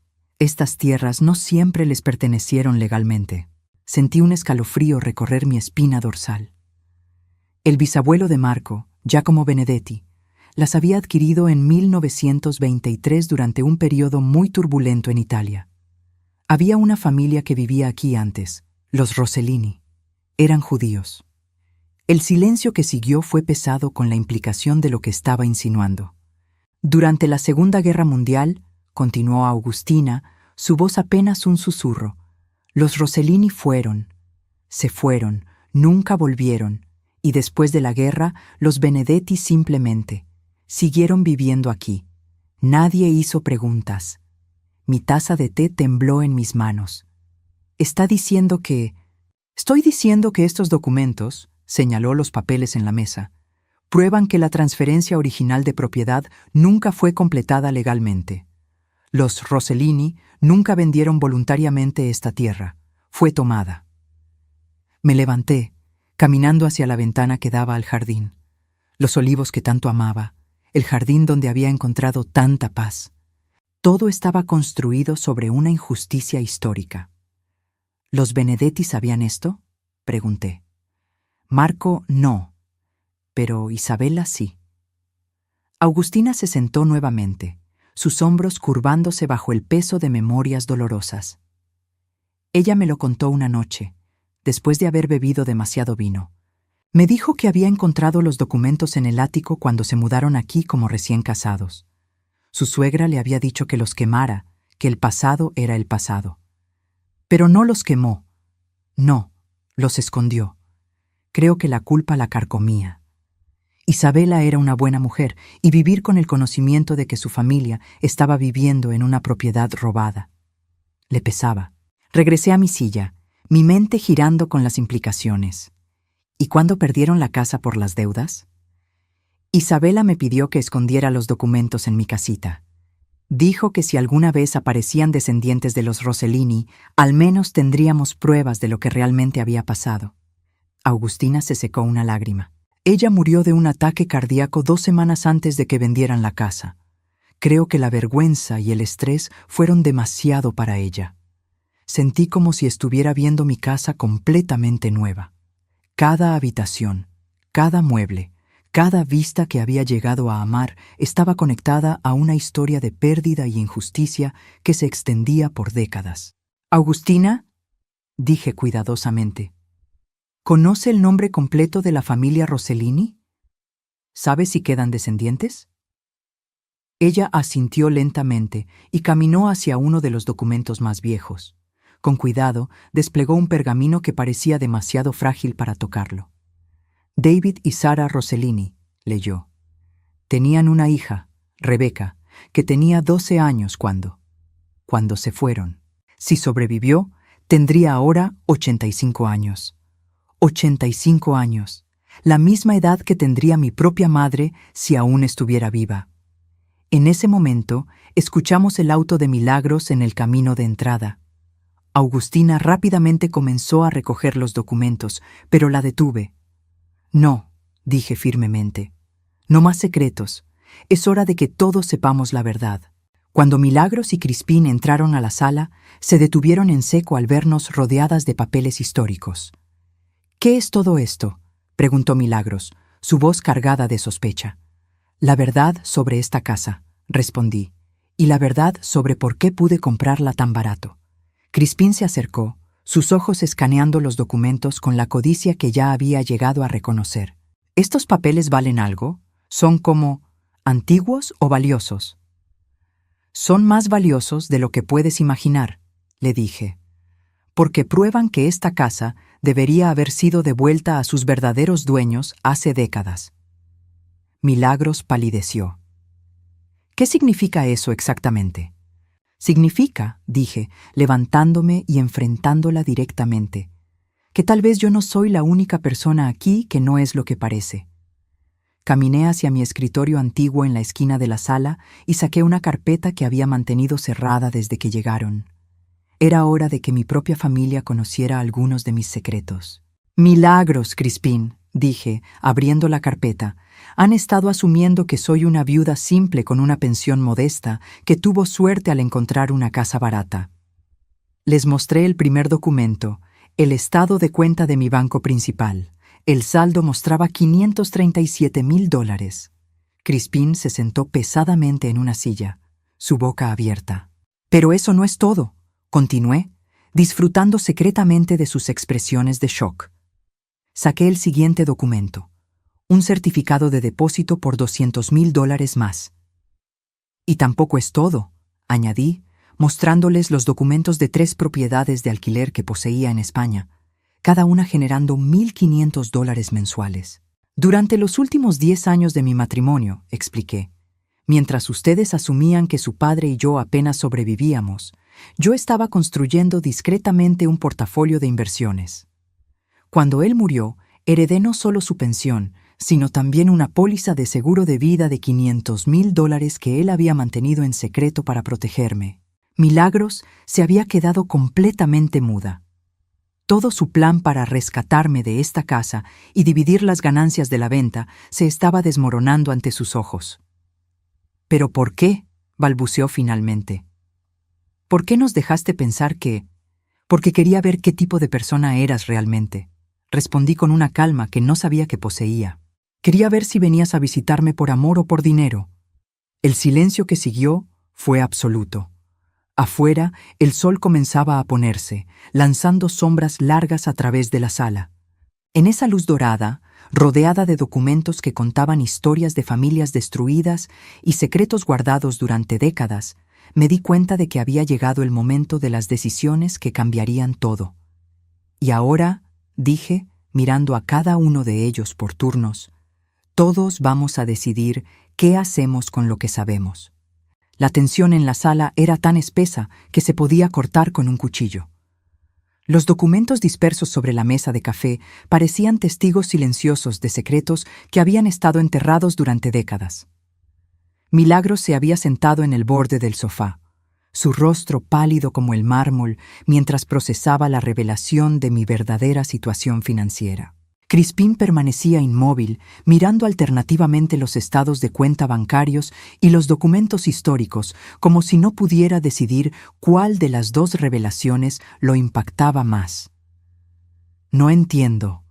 no siempre les pertenecieron legalmente. Sentí un escalofrío recorrer mi espina dorsal. El bisabuelo de Marco, Giacomo Benedetti, las había adquirido en 1923 durante un periodo muy turbulento en Italia. Había una familia que vivía aquí antes, los Rossellini. Eran judíos. El silencio que siguió fue pesado con la implicación de lo que estaba insinuando. Durante la Segunda Guerra Mundial, continuó Agustina, su voz apenas un susurro, los Rossellini se fueron, nunca volvieron, y después de la guerra, los Benedetti simplemente siguieron viviendo aquí. Nadie hizo preguntas. Mi taza de té tembló en mis manos. Estoy diciendo que estos documentos, señaló los papeles en la mesa, prueban que la transferencia original de propiedad nunca fue completada legalmente. Los Rossellini nunca vendieron voluntariamente esta tierra. Fue tomada. Me levanté, caminando hacia la ventana que daba al jardín. Los olivos que tanto amaba, el jardín donde había encontrado tanta paz. Todo estaba construido sobre una injusticia histórica. ¿Los Benedetti sabían esto?, pregunté. Marco no, pero Isabella sí. Augustina se sentó nuevamente, sus hombros curvándose bajo el peso de memorias dolorosas. Ella me lo contó una noche, después de haber bebido demasiado vino. Me dijo que había encontrado los documentos en el ático cuando se mudaron aquí como recién casados. Su suegra le había dicho que los quemara, que el pasado era el pasado. Pero no los quemó. No, los escondió. Creo que la culpa la carcomía. Isabella era una buena mujer y vivir con el conocimiento de que su familia estaba viviendo en una propiedad robada. Le pesaba. Regresé a mi silla, mi mente girando con las implicaciones. ¿Y cuándo perdieron la casa por las deudas? Isabella me pidió que escondiera los documentos en mi casita. Dijo que si alguna vez aparecían descendientes de los Rossellini, al menos tendríamos pruebas de lo que realmente había pasado. Augustina se secó una lágrima. Ella murió de un ataque cardíaco 2 semanas antes de que vendieran la casa. Creo que la vergüenza y el estrés fueron demasiado para ella. Sentí como si estuviera viendo mi casa completamente nueva. Cada habitación, cada mueble, cada vista que había llegado a amar estaba conectada a una historia de pérdida y injusticia que se extendía por décadas. «Augustina», dije cuidadosamente, ¿conoce el nombre completo de la familia Rossellini? ¿Sabe si quedan descendientes? Ella asintió lentamente y caminó hacia uno de los documentos más viejos. Con cuidado, desplegó un pergamino que parecía demasiado frágil para tocarlo. David y Sarah Rossellini, leyó. Tenían una hija, Rebecca, que tenía 12 años cuando se fueron. Si sobrevivió, tendría ahora 85 años. 85 años, la misma edad que tendría mi propia madre si aún estuviera viva. En ese momento, escuchamos el auto de Milagros en el camino de entrada. Augustina rápidamente comenzó a recoger los documentos, pero la detuve. No, dije firmemente. No más secretos. Es hora de que todos sepamos la verdad. Cuando Milagros y Crispín entraron a la sala, se detuvieron en seco al vernos rodeadas de papeles históricos. ¿Qué es todo esto?, preguntó Milagros, su voz cargada de sospecha. La verdad sobre esta casa, respondí, y la verdad sobre por qué pude comprarla tan barato. Crispín se acercó, sus ojos escaneando los documentos con la codicia que ya había llegado a reconocer. ¿Estos papeles valen algo? ¿Son como antiguos o valiosos? Son más valiosos de lo que puedes imaginar, le dije, porque prueban que esta casa debería haber sido devuelta a sus verdaderos dueños hace décadas. Milagros palideció. ¿Qué significa eso exactamente? Significa, dije, levantándome y enfrentándola directamente, que tal vez yo no soy la única persona aquí que no es lo que parece. Caminé hacia mi escritorio antiguo en la esquina de la sala y saqué una carpeta que había mantenido cerrada desde que llegaron. Era hora de que mi propia familia conociera algunos de mis secretos. Milagros, Crispín, dije, abriendo la carpeta. Han estado asumiendo que soy una viuda simple con una pensión modesta que tuvo suerte al encontrar una casa barata. Les mostré el primer documento, el estado de cuenta de mi banco principal. El saldo mostraba $537,000. Crispín se sentó pesadamente en una silla, su boca abierta. Pero eso no es todo, continué, disfrutando secretamente de sus expresiones de shock. Saqué el siguiente documento, un certificado de depósito por $200,000 más. Y tampoco es todo, añadí, mostrándoles los documentos de 3 propiedades de alquiler que poseía en España, cada una generando $1,500 mensuales. Durante los últimos 10 años de mi matrimonio, expliqué, mientras ustedes asumían que su padre y yo apenas sobrevivíamos, yo estaba construyendo discretamente un portafolio de inversiones. Cuando él murió, heredé no solo su pensión, sino también una póliza de seguro de vida de $500,000 que él había mantenido en secreto para protegerme. Milagros se había quedado completamente muda. Todo su plan para rescatarme de esta casa y dividir las ganancias de la venta se estaba desmoronando ante sus ojos. ¿Pero por qué?, balbuceó finalmente. ¿Por qué nos dejaste pensar que...? Porque quería ver qué tipo de persona eras realmente. Respondí con una calma que no sabía que poseía. Quería ver si venías a visitarme por amor o por dinero. El silencio que siguió fue absoluto. Afuera, el sol comenzaba a ponerse, lanzando sombras largas a través de la sala. En esa luz dorada, rodeada de documentos que contaban historias de familias destruidas y secretos guardados durante décadas, me di cuenta de que había llegado el momento de las decisiones que cambiarían todo. Y ahora, dije, mirando a cada uno de ellos por turnos, todos vamos a decidir qué hacemos con lo que sabemos. La tensión en la sala era tan espesa que se podía cortar con un cuchillo. Los documentos dispersos sobre la mesa de café parecían testigos silenciosos de secretos que habían estado enterrados durante décadas. Milagros se había sentado en el borde del sofá, su rostro pálido como el mármol, mientras procesaba la revelación de mi verdadera situación financiera. Crispín permanecía inmóvil, mirando alternativamente los estados de cuenta bancarios y los documentos históricos, como si no pudiera decidir cuál de las dos revelaciones lo impactaba más. «No entiendo»,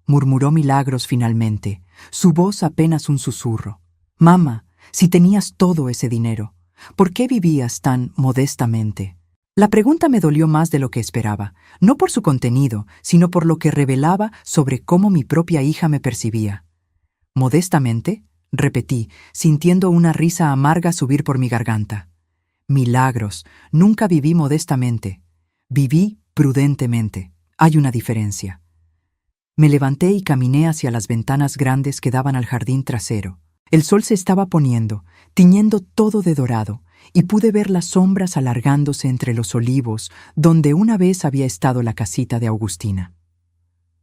murmuró Milagros finalmente, su voz apenas un susurro. «Mamá, si tenías todo ese dinero, ¿por qué vivías tan modestamente?» La pregunta me dolió más de lo que esperaba, no por su contenido, sino por lo que revelaba sobre cómo mi propia hija me percibía. «¿Modestamente?», repetí, sintiendo una risa amarga subir por mi garganta. «Milagros, nunca viví modestamente. Viví prudentemente. Hay una diferencia». Me levanté y caminé hacia las ventanas grandes que daban al jardín trasero. El sol se estaba poniendo, tiñendo todo de dorado, y pude ver las sombras alargándose entre los olivos donde una vez había estado la casita de Augustina.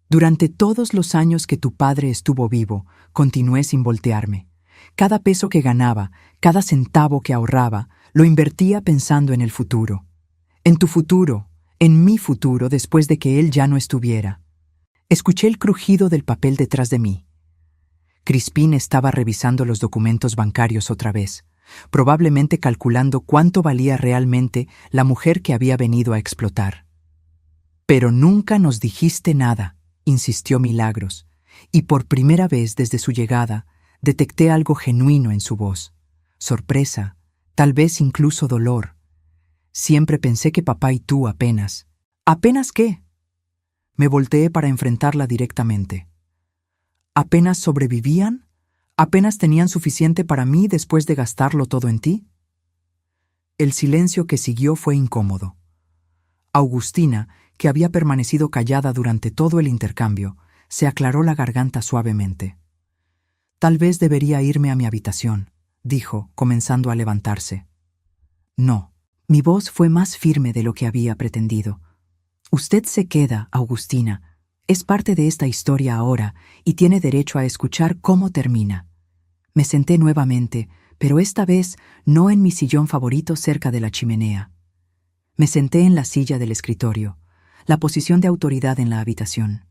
«Durante todos los años que tu padre estuvo vivo», continué sin voltearme. «Cada peso que ganaba, cada centavo que ahorraba, lo invertía pensando en el futuro. En tu futuro, en mi futuro después de que él ya no estuviera». Escuché el crujido del papel detrás de mí. Crispín estaba revisando los documentos bancarios otra vez, probablemente calculando cuánto valía realmente la mujer que había venido a explotar. «Pero nunca nos dijiste nada», insistió Milagros, y por primera vez desde su llegada detecté algo genuino en su voz. Sorpresa, tal vez incluso dolor. «Siempre pensé que papá y tú apenas». «¿Apenas qué?». Me volteé para enfrentarla directamente. ¿Apenas sobrevivían? ¿Apenas tenían suficiente para mí después de gastarlo todo en ti? El silencio que siguió fue incómodo. Augustina, que había permanecido callada durante todo el intercambio, se aclaró la garganta suavemente. «Tal vez debería irme a mi habitación», dijo, comenzando a levantarse. «No». Mi voz fue más firme de lo que había pretendido. «Usted se queda, Augustina. Es parte de esta historia ahora y tiene derecho a escuchar cómo termina». Me senté nuevamente, pero esta vez no en mi sillón favorito cerca de la chimenea. Me senté en la silla del escritorio, la posición de autoridad en la habitación.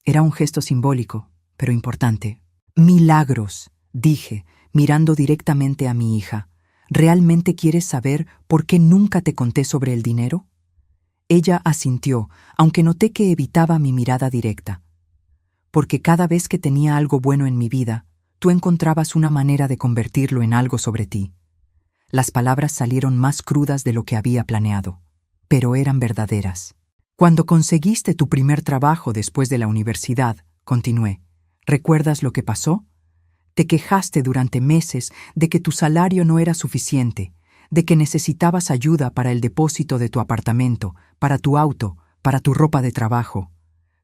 Era un gesto simbólico, pero importante. «Milagros», dije, mirando directamente a mi hija. «¿Realmente quieres saber por qué nunca te conté sobre el dinero?» Ella asintió, aunque noté que evitaba mi mirada directa. «Porque cada vez que tenía algo bueno en mi vida, tú encontrabas una manera de convertirlo en algo sobre ti». Las palabras salieron más crudas de lo que había planeado, pero eran verdaderas. «Cuando conseguiste tu primer trabajo después de la universidad», continué, «¿recuerdas lo que pasó? Te quejaste durante meses de que tu salario no era suficiente, de que necesitabas ayuda para el depósito de tu apartamento, para tu auto, para tu ropa de trabajo.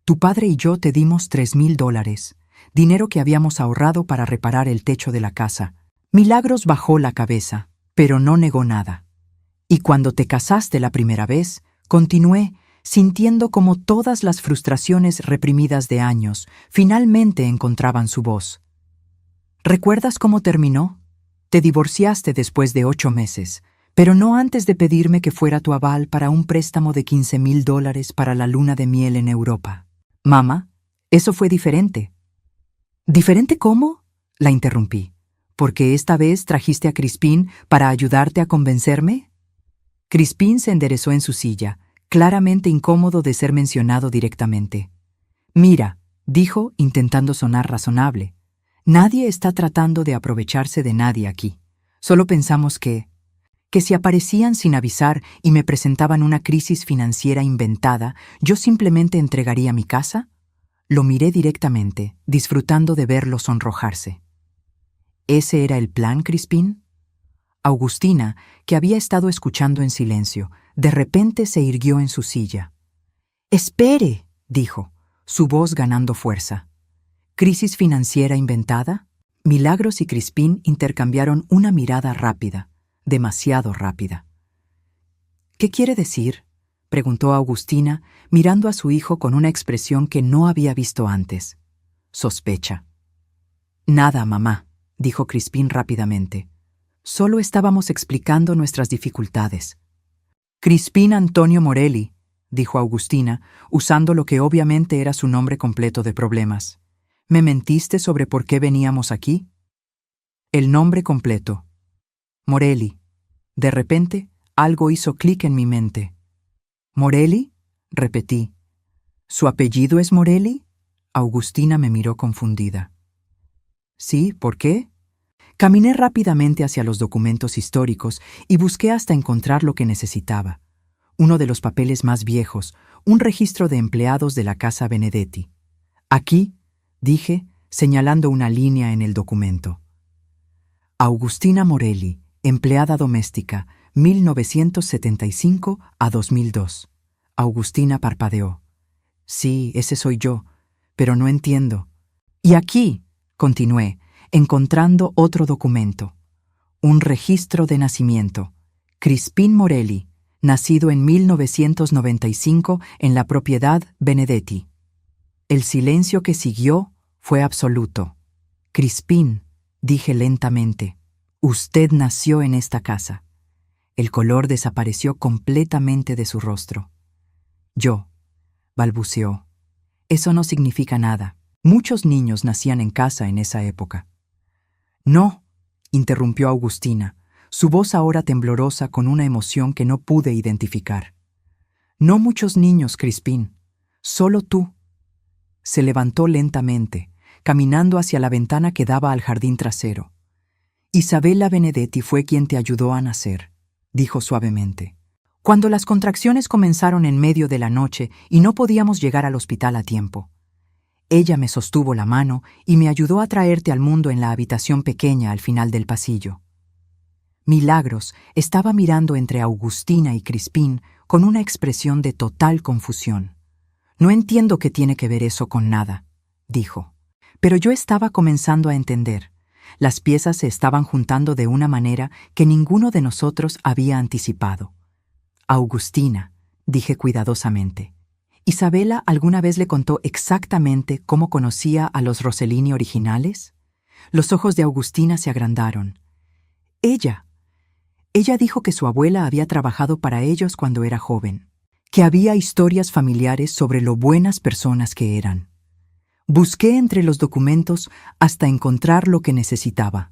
Tu padre y yo te dimos $3,000, dinero que habíamos ahorrado para reparar el techo de la casa». Milagros bajó la cabeza, pero no negó nada. «Y cuando te casaste la primera vez», continué, sintiendo como todas las frustraciones reprimidas de años finalmente encontraban su voz. ¿Recuerdas cómo terminó? Te divorciaste después de 8 meses, pero no antes de pedirme que fuera tu aval para un préstamo de $15,000 para la luna de miel en Europa. Mamá, eso fue diferente. ¿Diferente cómo? La interrumpí. ¿Porque esta vez trajiste a Crispín para ayudarte a convencerme? Crispín se enderezó en su silla, claramente incómodo de ser mencionado directamente. Mira, dijo, intentando sonar razonable. Nadie está tratando de aprovecharse de nadie aquí. Solo pensamos que si aparecían sin avisar y me presentaban una crisis financiera inventada, ¿yo simplemente entregaría mi casa? Lo miré directamente, disfrutando de verlo sonrojarse. ¿Ese era el plan, Crispín? Augustina, que había estado escuchando en silencio, de repente se irguió en su silla. «¡Espere!», dijo, su voz ganando fuerza. ¿Crisis financiera inventada? Milagros y Crispín intercambiaron una mirada rápida, demasiado rápida. «¿Qué quiere decir?», preguntó Augustina, mirando a su hijo con una expresión que no había visto antes. Sospecha. «Nada, mamá», dijo Crispín rápidamente. «Solo estábamos explicando nuestras dificultades». «Crispín Antonio Morelli», dijo Augustina, usando lo que obviamente era su nombre completo de problemas. «¿Me mentiste sobre por qué veníamos aquí?» El nombre completo. Morelli. De repente, algo hizo clic en mi mente. «¿Morelli?», repetí. «¿Su apellido es Morelli?». Augustina me miró confundida. «Sí, ¿por qué?». Caminé rápidamente hacia los documentos históricos y busqué hasta encontrar lo que necesitaba. Uno de los papeles más viejos, un registro de empleados de la Casa Benedetti. «Aquí», dije, señalando una línea en el documento. Augustina Morelli, empleada doméstica, 1975 a 2002. Augustina parpadeó. «Sí, ese soy yo, pero no entiendo». «Y aquí», continué, encontrando otro documento. Un registro de nacimiento. Crispín Morelli, nacido en 1995 en la propiedad Benedetti. El silencio que siguió fue absoluto. «Crispín», dije lentamente, «usted nació en esta casa». El color desapareció completamente de su rostro. «Yo», balbuceó. «Eso no significa nada. Muchos niños nacían en casa en esa época». «No», interrumpió Augustina, su voz ahora temblorosa con una emoción que no pude identificar. «No muchos niños, Crispín. Solo tú». Se levantó lentamente, caminando hacia la ventana que daba al jardín trasero. «Isabella Benedetti fue quien te ayudó a nacer», dijo suavemente. «Cuando las contracciones comenzaron en medio de la noche y no podíamos llegar al hospital a tiempo. Ella me sostuvo la mano y me ayudó a traerte al mundo en la habitación pequeña al final del pasillo». Milagros estaba mirando entre Augustina y Crispín con una expresión de total confusión. «No entiendo qué tiene que ver eso con nada», dijo. Pero yo estaba comenzando a entender. Las piezas se estaban juntando de una manera que ninguno de nosotros había anticipado. «Augustina», dije cuidadosamente. ¿Isabella alguna vez le contó exactamente cómo conocía a los Rossellini originales? Los ojos de Augustina se agrandaron. Ella dijo que su abuela había trabajado para ellos cuando era joven, que había historias familiares sobre lo buenas personas que eran. Busqué entre los documentos hasta encontrar lo que necesitaba.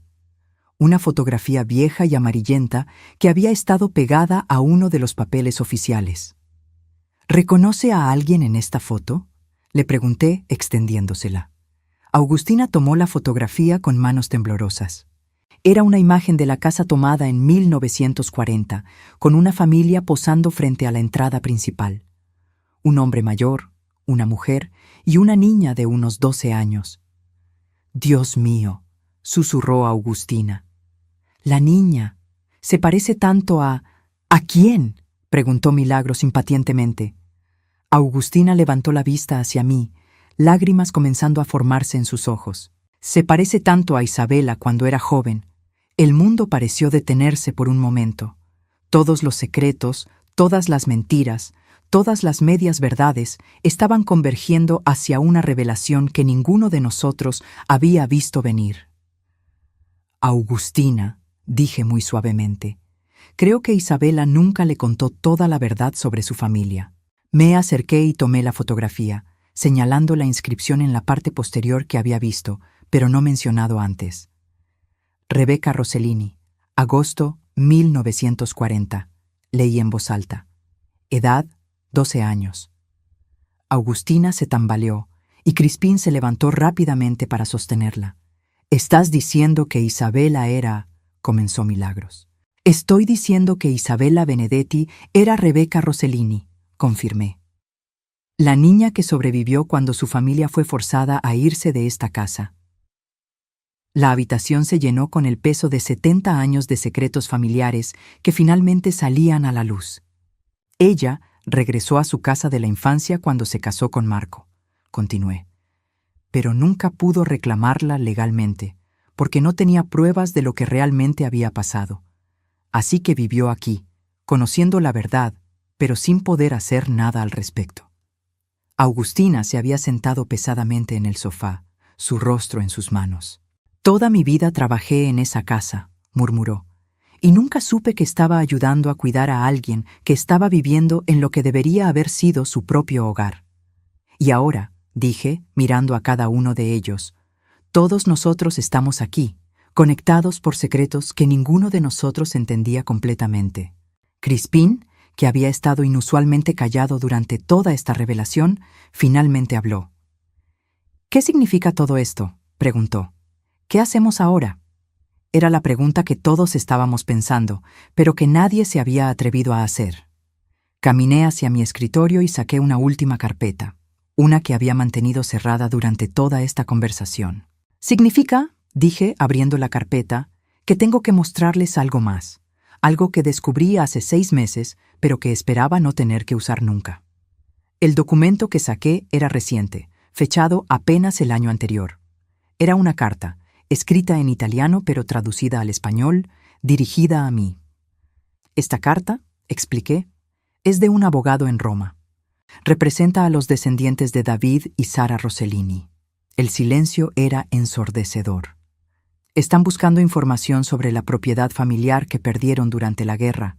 Una fotografía vieja y amarillenta que había estado pegada a uno de los papeles oficiales. «¿Reconoce a alguien en esta foto?», le pregunté, extendiéndosela. Augustina tomó la fotografía con manos temblorosas. Era una imagen de la casa tomada en 1940, con una familia posando frente a la entrada principal. Un hombre mayor, una mujer y una niña de unos 12 años. «Dios mío», susurró Augustina. «La niña se parece tanto a... ¿A quién?», preguntó Milagros impacientemente. Augustina levantó la vista hacia mí, lágrimas comenzando a formarse en sus ojos. «Se parece tanto a Isabella cuando era joven». El mundo pareció detenerse por un momento. Todos los secretos, todas las mentiras, Todas las medias verdades estaban convergiendo hacia una revelación que ninguno de nosotros había visto venir. Augustina, dije muy suavemente, creo que Isabela nunca le contó toda la verdad sobre su familia. Me acerqué y tomé la fotografía, señalando la inscripción en la parte posterior que había visto, pero no mencionado antes. Rebecca Rossellini, agosto 1940. Leí en voz alta. Edad, 12 años. Augustina se tambaleó y Crispín se levantó rápidamente para sostenerla. «¿Estás diciendo que Isabela era...?» comenzó Milagros. «Estoy diciendo que Isabela Benedetti era Rebecca Rossellini», confirmé. «La niña que sobrevivió cuando su familia fue forzada a irse de esta casa». La habitación se llenó con el peso de 70 años de secretos familiares que finalmente salían a la luz. Ella regresó a su casa de la infancia cuando se casó con Marco, continué. Pero nunca pudo reclamarla legalmente, porque no tenía pruebas de lo que realmente había pasado. Así que vivió aquí, conociendo la verdad, pero sin poder hacer nada al respecto. Augustina se había sentado pesadamente en el sofá, su rostro en sus manos. «Toda mi vida trabajé en esa casa», murmuró, «y nunca supe que estaba ayudando a cuidar a alguien que estaba viviendo en lo que debería haber sido su propio hogar. Y ahora», dije, mirando a cada uno de ellos, «todos nosotros estamos aquí, conectados por secretos que ninguno de nosotros entendía completamente». Crispín, que había estado inusualmente callado durante toda esta revelación, finalmente habló. «¿Qué significa todo esto?», preguntó. «¿Qué hacemos ahora?». Era la pregunta que todos estábamos pensando, pero que nadie se había atrevido a hacer. Caminé hacia mi escritorio y saqué una última carpeta, una que había mantenido cerrada durante toda esta conversación. «Significa», dije, abriendo la carpeta, «que tengo que mostrarles algo más, algo que descubrí hace 6 meses, pero que esperaba no tener que usar nunca». El documento que saqué era reciente, fechado apenas el año anterior. Era una carta, escrita en italiano pero traducida al español, dirigida a mí. «Esta carta», expliqué, «es de un abogado en Roma. Representa a los descendientes de David y Sara Rossellini». El silencio era ensordecedor. «Están buscando información sobre la propiedad familiar que perdieron durante la guerra.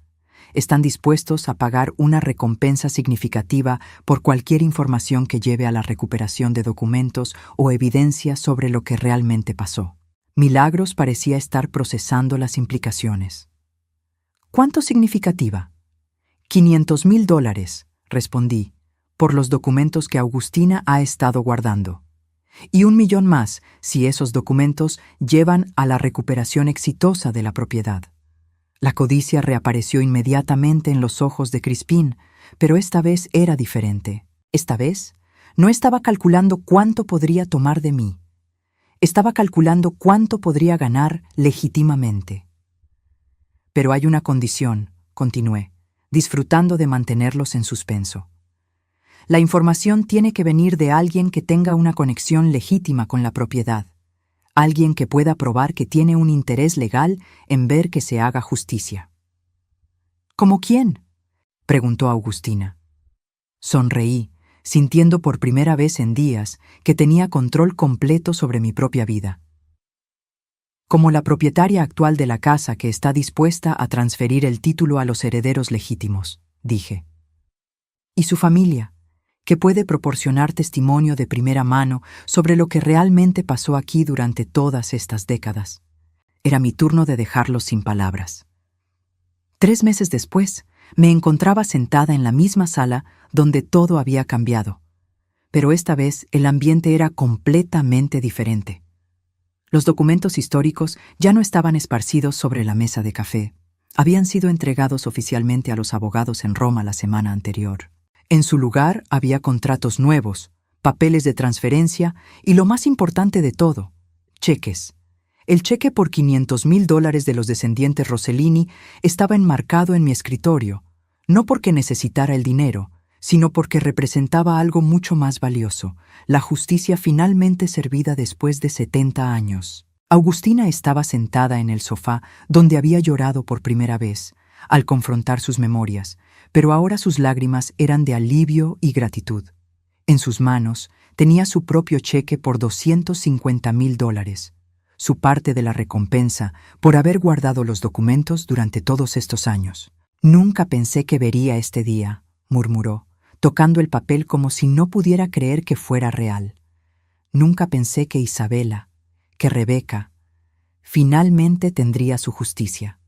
Están dispuestos a pagar una recompensa significativa por cualquier información que lleve a la recuperación de documentos o evidencia sobre lo que realmente pasó». Milagros parecía estar procesando las implicaciones. «¿Cuánto significativa?». $500,000, respondí, por los documentos que Augustina ha estado guardando. Y 1 millón más si esos documentos llevan a la recuperación exitosa de la propiedad. La codicia reapareció inmediatamente en los ojos de Crispín, pero esta vez era diferente. Esta vez no estaba calculando cuánto podría tomar de mí. Estaba calculando cuánto podría ganar legítimamente. «Pero hay una condición», continué, disfrutando de mantenerlos en suspenso. «La información tiene que venir de alguien que tenga una conexión legítima con la propiedad, alguien que pueda probar que tiene un interés legal en ver que se haga justicia». «¿Cómo quién?», preguntó Augustina. Sonreí, sintiendo por primera vez en días que tenía control completo sobre mi propia vida. «Como la propietaria actual de la casa que está dispuesta a transferir el título a los herederos legítimos», dije. «Y su familia, que puede proporcionar testimonio de primera mano sobre lo que realmente pasó aquí durante todas estas décadas». Era mi turno de dejarlos sin palabras. 3 meses después, me encontraba sentada en la misma sala donde todo había cambiado, pero esta vez el ambiente era completamente diferente. Los documentos históricos ya no estaban esparcidos sobre la mesa de café. Habían sido entregados oficialmente a los abogados en Roma la semana anterior. En su lugar había contratos nuevos, papeles de transferencia y, lo más importante de todo, cheques. El cheque por $500,000 de los descendientes Rossellini estaba enmarcado en mi escritorio, no porque necesitara el dinero, sino porque representaba algo mucho más valioso, la justicia finalmente servida después de 70 años. Augustina estaba sentada en el sofá donde había llorado por primera vez, al confrontar sus memorias, pero ahora sus lágrimas eran de alivio y gratitud. En sus manos tenía su propio cheque por $250,000, su parte de la recompensa por haber guardado los documentos durante todos estos años. «Nunca pensé que vería este día», murmuró, tocando el papel como si no pudiera creer que fuera real. «Nunca pensé que Isabela, que Rebeca, finalmente tendría su justicia».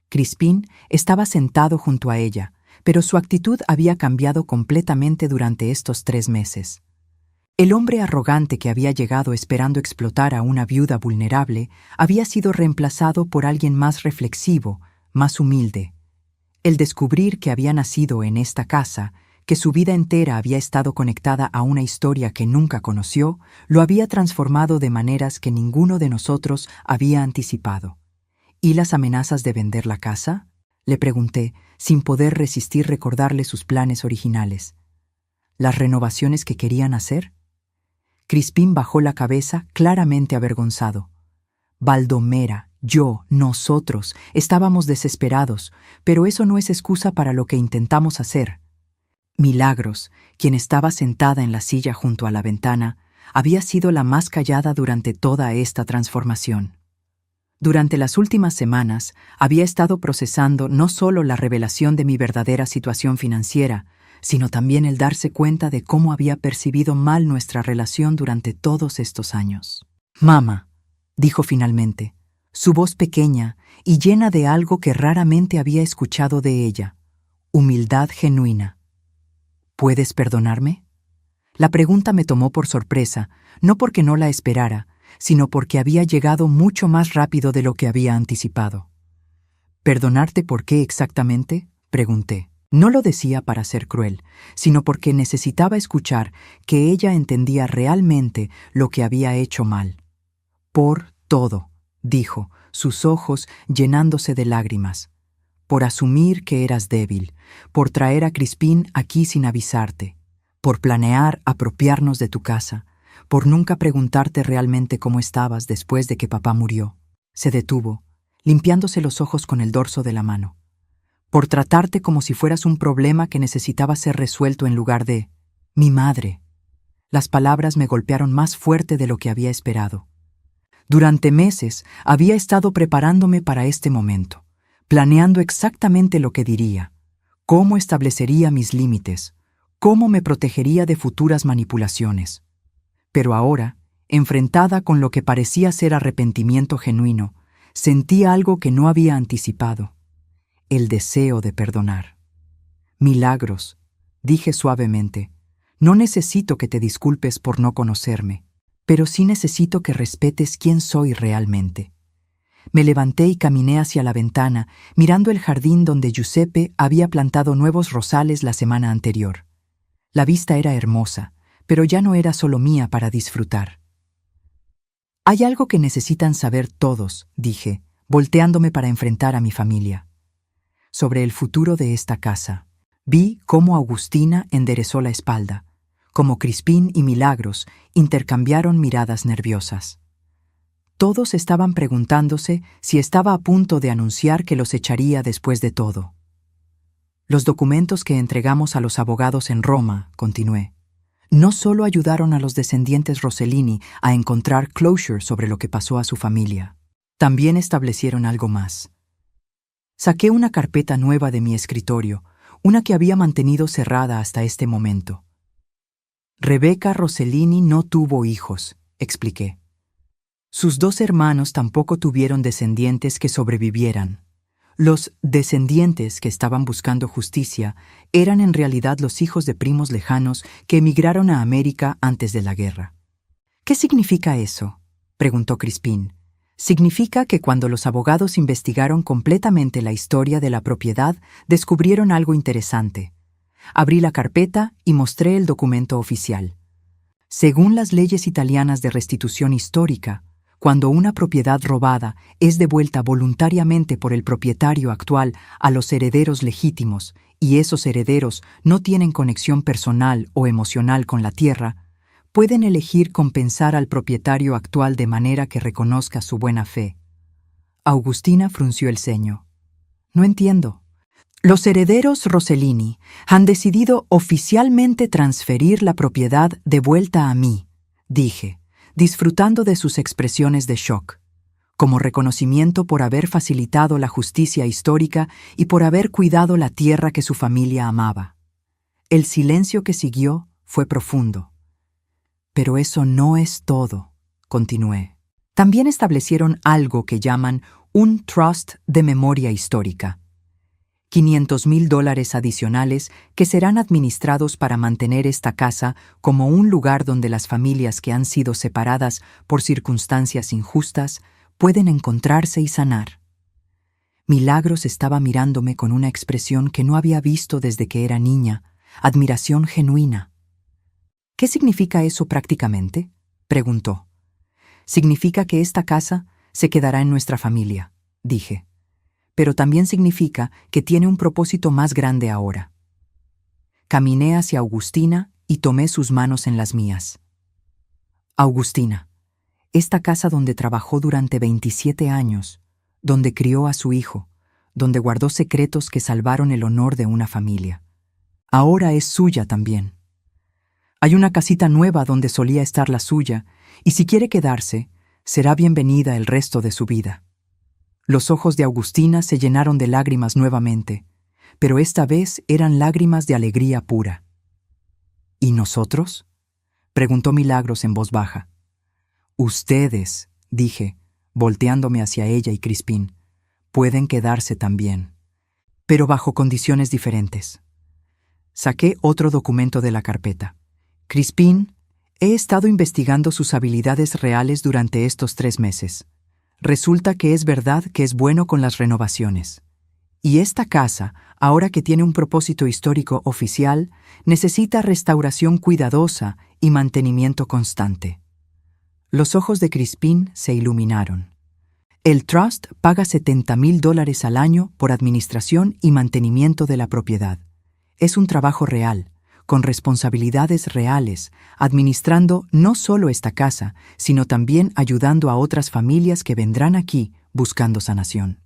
Crispín estaba sentado junto a ella, pero su actitud había cambiado completamente durante estos 3 meses. El hombre arrogante que había llegado esperando explotar a una viuda vulnerable había sido reemplazado por alguien más reflexivo, más humilde. El descubrir que había nacido en esta casa, que su vida entera había estado conectada a una historia que nunca conoció, lo había transformado de maneras que ninguno de nosotros había anticipado. ¿Y las amenazas de vender la casa?, le pregunté, sin poder resistir recordarle sus planes originales. ¿Las renovaciones que querían hacer? Crispín bajó la cabeza, claramente avergonzado. Baldomera, yo, nosotros, estábamos desesperados, pero eso no es excusa para lo que intentamos hacer. Milagros, quien estaba sentada en la silla junto a la ventana, había sido la más callada durante toda esta transformación. Durante las últimas semanas había estado procesando no solo la revelación de mi verdadera situación financiera, sino también el darse cuenta de cómo había percibido mal nuestra relación durante todos estos años. «Mamá», dijo finalmente, su voz pequeña y llena de algo que raramente había escuchado de ella, humildad genuina. «¿Puedes perdonarme?». La pregunta me tomó por sorpresa, no porque no la esperara, sino porque había llegado mucho más rápido de lo que había anticipado. «¿Perdonarte por qué exactamente?», pregunté. No lo decía para ser cruel, sino porque necesitaba escuchar que ella entendía realmente lo que había hecho mal. «Por todo», dijo, sus ojos llenándose de lágrimas. «Por asumir que eras débil, por traer a Crispín aquí sin avisarte, por planear apropiarnos de tu casa, por nunca preguntarte realmente cómo estabas después de que papá murió». Se detuvo, limpiándose los ojos con el dorso de la mano. «Por tratarte como si fueras un problema que necesitaba ser resuelto en lugar de mi madre». Las palabras me golpearon más fuerte de lo que había esperado. Durante meses había estado preparándome para este momento, planeando exactamente lo que diría, cómo establecería mis límites, cómo me protegería de futuras manipulaciones. Pero ahora, enfrentada con lo que parecía ser arrepentimiento genuino, sentía algo que no había anticipado: el deseo de perdonar. «Milagros», dije suavemente, «no necesito que te disculpes por no conocerme, pero sí necesito que respetes quién soy realmente». Me levanté y caminé hacia la ventana, mirando el jardín donde Giuseppe había plantado nuevos rosales la semana anterior. La vista era hermosa, pero ya no era solo mía para disfrutar. «Hay algo que necesitan saber todos», dije, volteándome para enfrentar a mi familia. Sobre el futuro de esta casa. Vi cómo Agustina enderezó la espalda, cómo Crispín y Milagros intercambiaron miradas nerviosas. Todos estaban preguntándose si estaba a punto de anunciar que los echaría después de todo. «Los documentos que entregamos a los abogados en Roma», continué, «no solo ayudaron a los descendientes Rossellini a encontrar closure sobre lo que pasó a su familia, también establecieron algo más». Saqué una carpeta nueva de mi escritorio, una que había mantenido cerrada hasta este momento. «Rebeca Rossellini no tuvo hijos», expliqué. «Sus 2 hermanos tampoco tuvieron descendientes que sobrevivieran. Los descendientes que estaban buscando justicia eran en realidad los hijos de primos lejanos que emigraron a América antes de la guerra». «¿Qué significa eso?», preguntó Crispín. «Significa que cuando los abogados investigaron completamente la historia de la propiedad, descubrieron algo interesante». Abrí la carpeta y mostré el documento oficial. Según las leyes italianas de restitución histórica, cuando una propiedad robada es devuelta voluntariamente por el propietario actual a los herederos legítimos, y esos herederos no tienen conexión personal o emocional con la tierra, pueden elegir compensar al propietario actual de manera que reconozca su buena fe. Agustina frunció el ceño. No entiendo. Los herederos Rossellini han decidido oficialmente transferir la propiedad de vuelta a mí, dije, disfrutando de sus expresiones de shock, como reconocimiento por haber facilitado la justicia histórica y por haber cuidado la tierra que su familia amaba. El silencio que siguió fue profundo. Pero eso no es todo, continué. También establecieron algo que llaman un trust de memoria histórica. $500,000 adicionales que serán administrados para mantener esta casa como un lugar donde las familias que han sido separadas por circunstancias injustas pueden encontrarse y sanar. Milagros estaba mirándome con una expresión que no había visto desde que era niña, admiración genuina. ¿Qué significa eso prácticamente?, preguntó. Significa que esta casa se quedará en nuestra familia, dije. Pero también significa que tiene un propósito más grande ahora. Caminé hacia Augustina y tomé sus manos en las mías. Augustina, esta casa donde trabajó durante 27 años, donde crió a su hijo, donde guardó secretos que salvaron el honor de una familia, ahora es suya también. Hay una casita nueva donde solía estar la suya, y si quiere quedarse, será bienvenida el resto de su vida. Los ojos de Augustina se llenaron de lágrimas nuevamente, pero esta vez eran lágrimas de alegría pura. ¿Y nosotros?, preguntó Milagros en voz baja. Ustedes, dije, volteándome hacia ella y Crispín, pueden quedarse también, pero bajo condiciones diferentes. Saqué otro documento de la carpeta. Crispín, he estado investigando sus habilidades reales durante estos 3 meses. Resulta que es verdad que es bueno con las renovaciones. Y esta casa, ahora que tiene un propósito histórico oficial, necesita restauración cuidadosa y mantenimiento constante. Los ojos de Crispín se iluminaron. El Trust paga $70,000 al año por administración y mantenimiento de la propiedad. Es un trabajo real, con responsabilidades reales, administrando no solo esta casa, sino también ayudando a otras familias que vendrán aquí buscando sanación.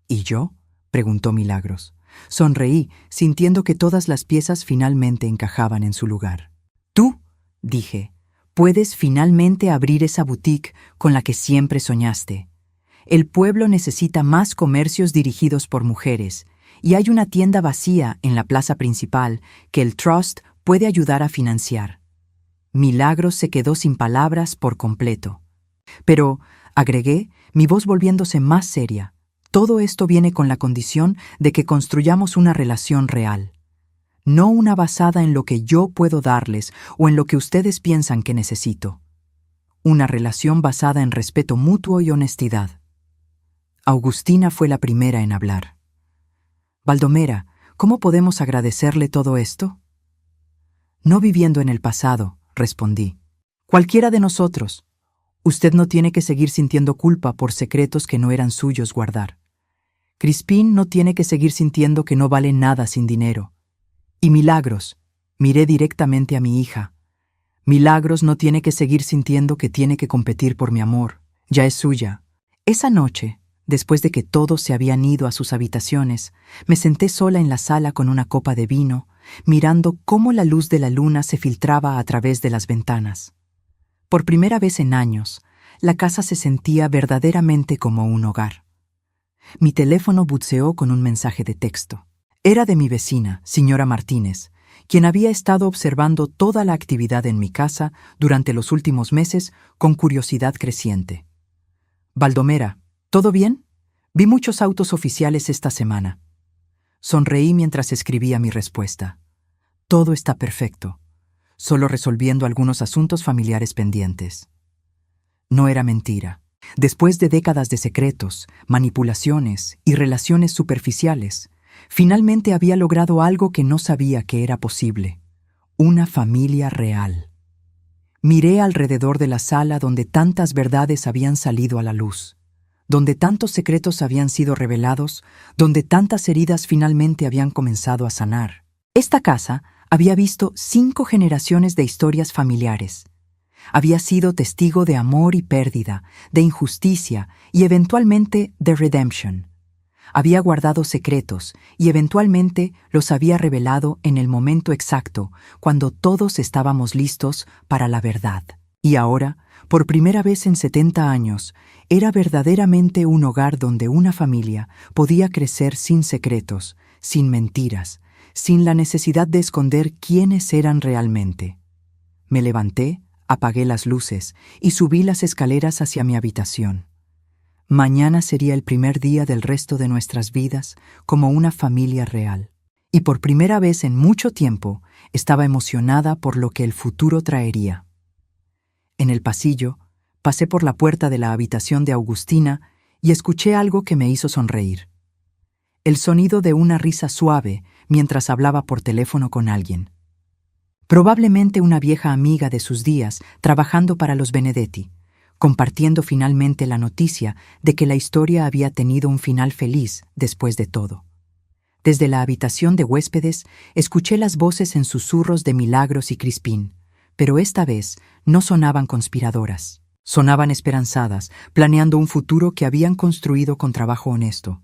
¿Y yo?, preguntó Milagros. Sonreí, sintiendo que todas las piezas finalmente encajaban en su lugar. Tú, dije, puedes finalmente abrir esa boutique con la que siempre soñaste. El pueblo necesita más comercios dirigidos por mujeres, y hay una tienda vacía en la plaza principal que el Trust puede ayudar a financiar. Milagros se quedó sin palabras por completo. Pero, agregué, mi voz volviéndose más seria, todo esto viene con la condición de que construyamos una relación real, no una basada en lo que yo puedo darles o en lo que ustedes piensan que necesito. Una relación basada en respeto mutuo y honestidad. Augustina fue la primera en hablar. Baldomera, ¿cómo podemos agradecerle todo esto? No viviendo en el pasado, respondí. Cualquiera de nosotros. Usted no tiene que seguir sintiendo culpa por secretos que no eran suyos guardar. Crispín no tiene que seguir sintiendo que no vale nada sin dinero. Y Milagros, miré directamente a mi hija. Milagros no tiene que seguir sintiendo que tiene que competir por mi amor. Ya es suya. Esa noche, después de que todos se habían ido a sus habitaciones, me senté sola en la sala con una copa de vino, mirando cómo la luz de la luna se filtraba a través de las ventanas. Por primera vez en años, la casa se sentía verdaderamente como un hogar. Mi teléfono buceó con un mensaje de texto. Era de mi vecina, señora Martínez, quien había estado observando toda la actividad en mi casa durante los últimos meses con curiosidad creciente. Baldomera, ¿todo bien? Vi muchos autos oficiales esta semana. Sonreí mientras escribía mi respuesta. Todo está perfecto, solo resolviendo algunos asuntos familiares pendientes. No era mentira. Después de décadas de secretos, manipulaciones y relaciones superficiales, finalmente había logrado algo que no sabía que era posible: una familia real. Miré alrededor de la sala donde tantas verdades habían salido a la luz, donde tantos secretos habían sido revelados, donde tantas heridas finalmente habían comenzado a sanar. Esta casa había visto 5 generaciones de historias familiares. Había sido testigo de amor y pérdida, de injusticia y eventualmente de redemption. Había guardado secretos y eventualmente los había revelado en el momento exacto, cuando todos estábamos listos para la verdad. Y ahora, por primera vez en 70 años, era verdaderamente un hogar donde una familia podía crecer sin secretos, sin mentiras, sin la necesidad de esconder quiénes eran realmente. Me levanté, apagué las luces y subí las escaleras hacia mi habitación. Mañana sería el primer día del resto de nuestras vidas como una familia real. Y por primera vez en mucho tiempo estaba emocionada por lo que el futuro traería. En el pasillo, pasé por la puerta de la habitación de Agustina y escuché algo que me hizo sonreír. El sonido de una risa suave mientras hablaba por teléfono con alguien. Probablemente una vieja amiga de sus días trabajando para los Benedetti, compartiendo finalmente la noticia de que la historia había tenido un final feliz después de todo. Desde la habitación de huéspedes escuché las voces en susurros de Milagros y Crispín, pero esta vez no sonaban conspiradoras. Sonaban esperanzadas, planeando un futuro que habían construido con trabajo honesto.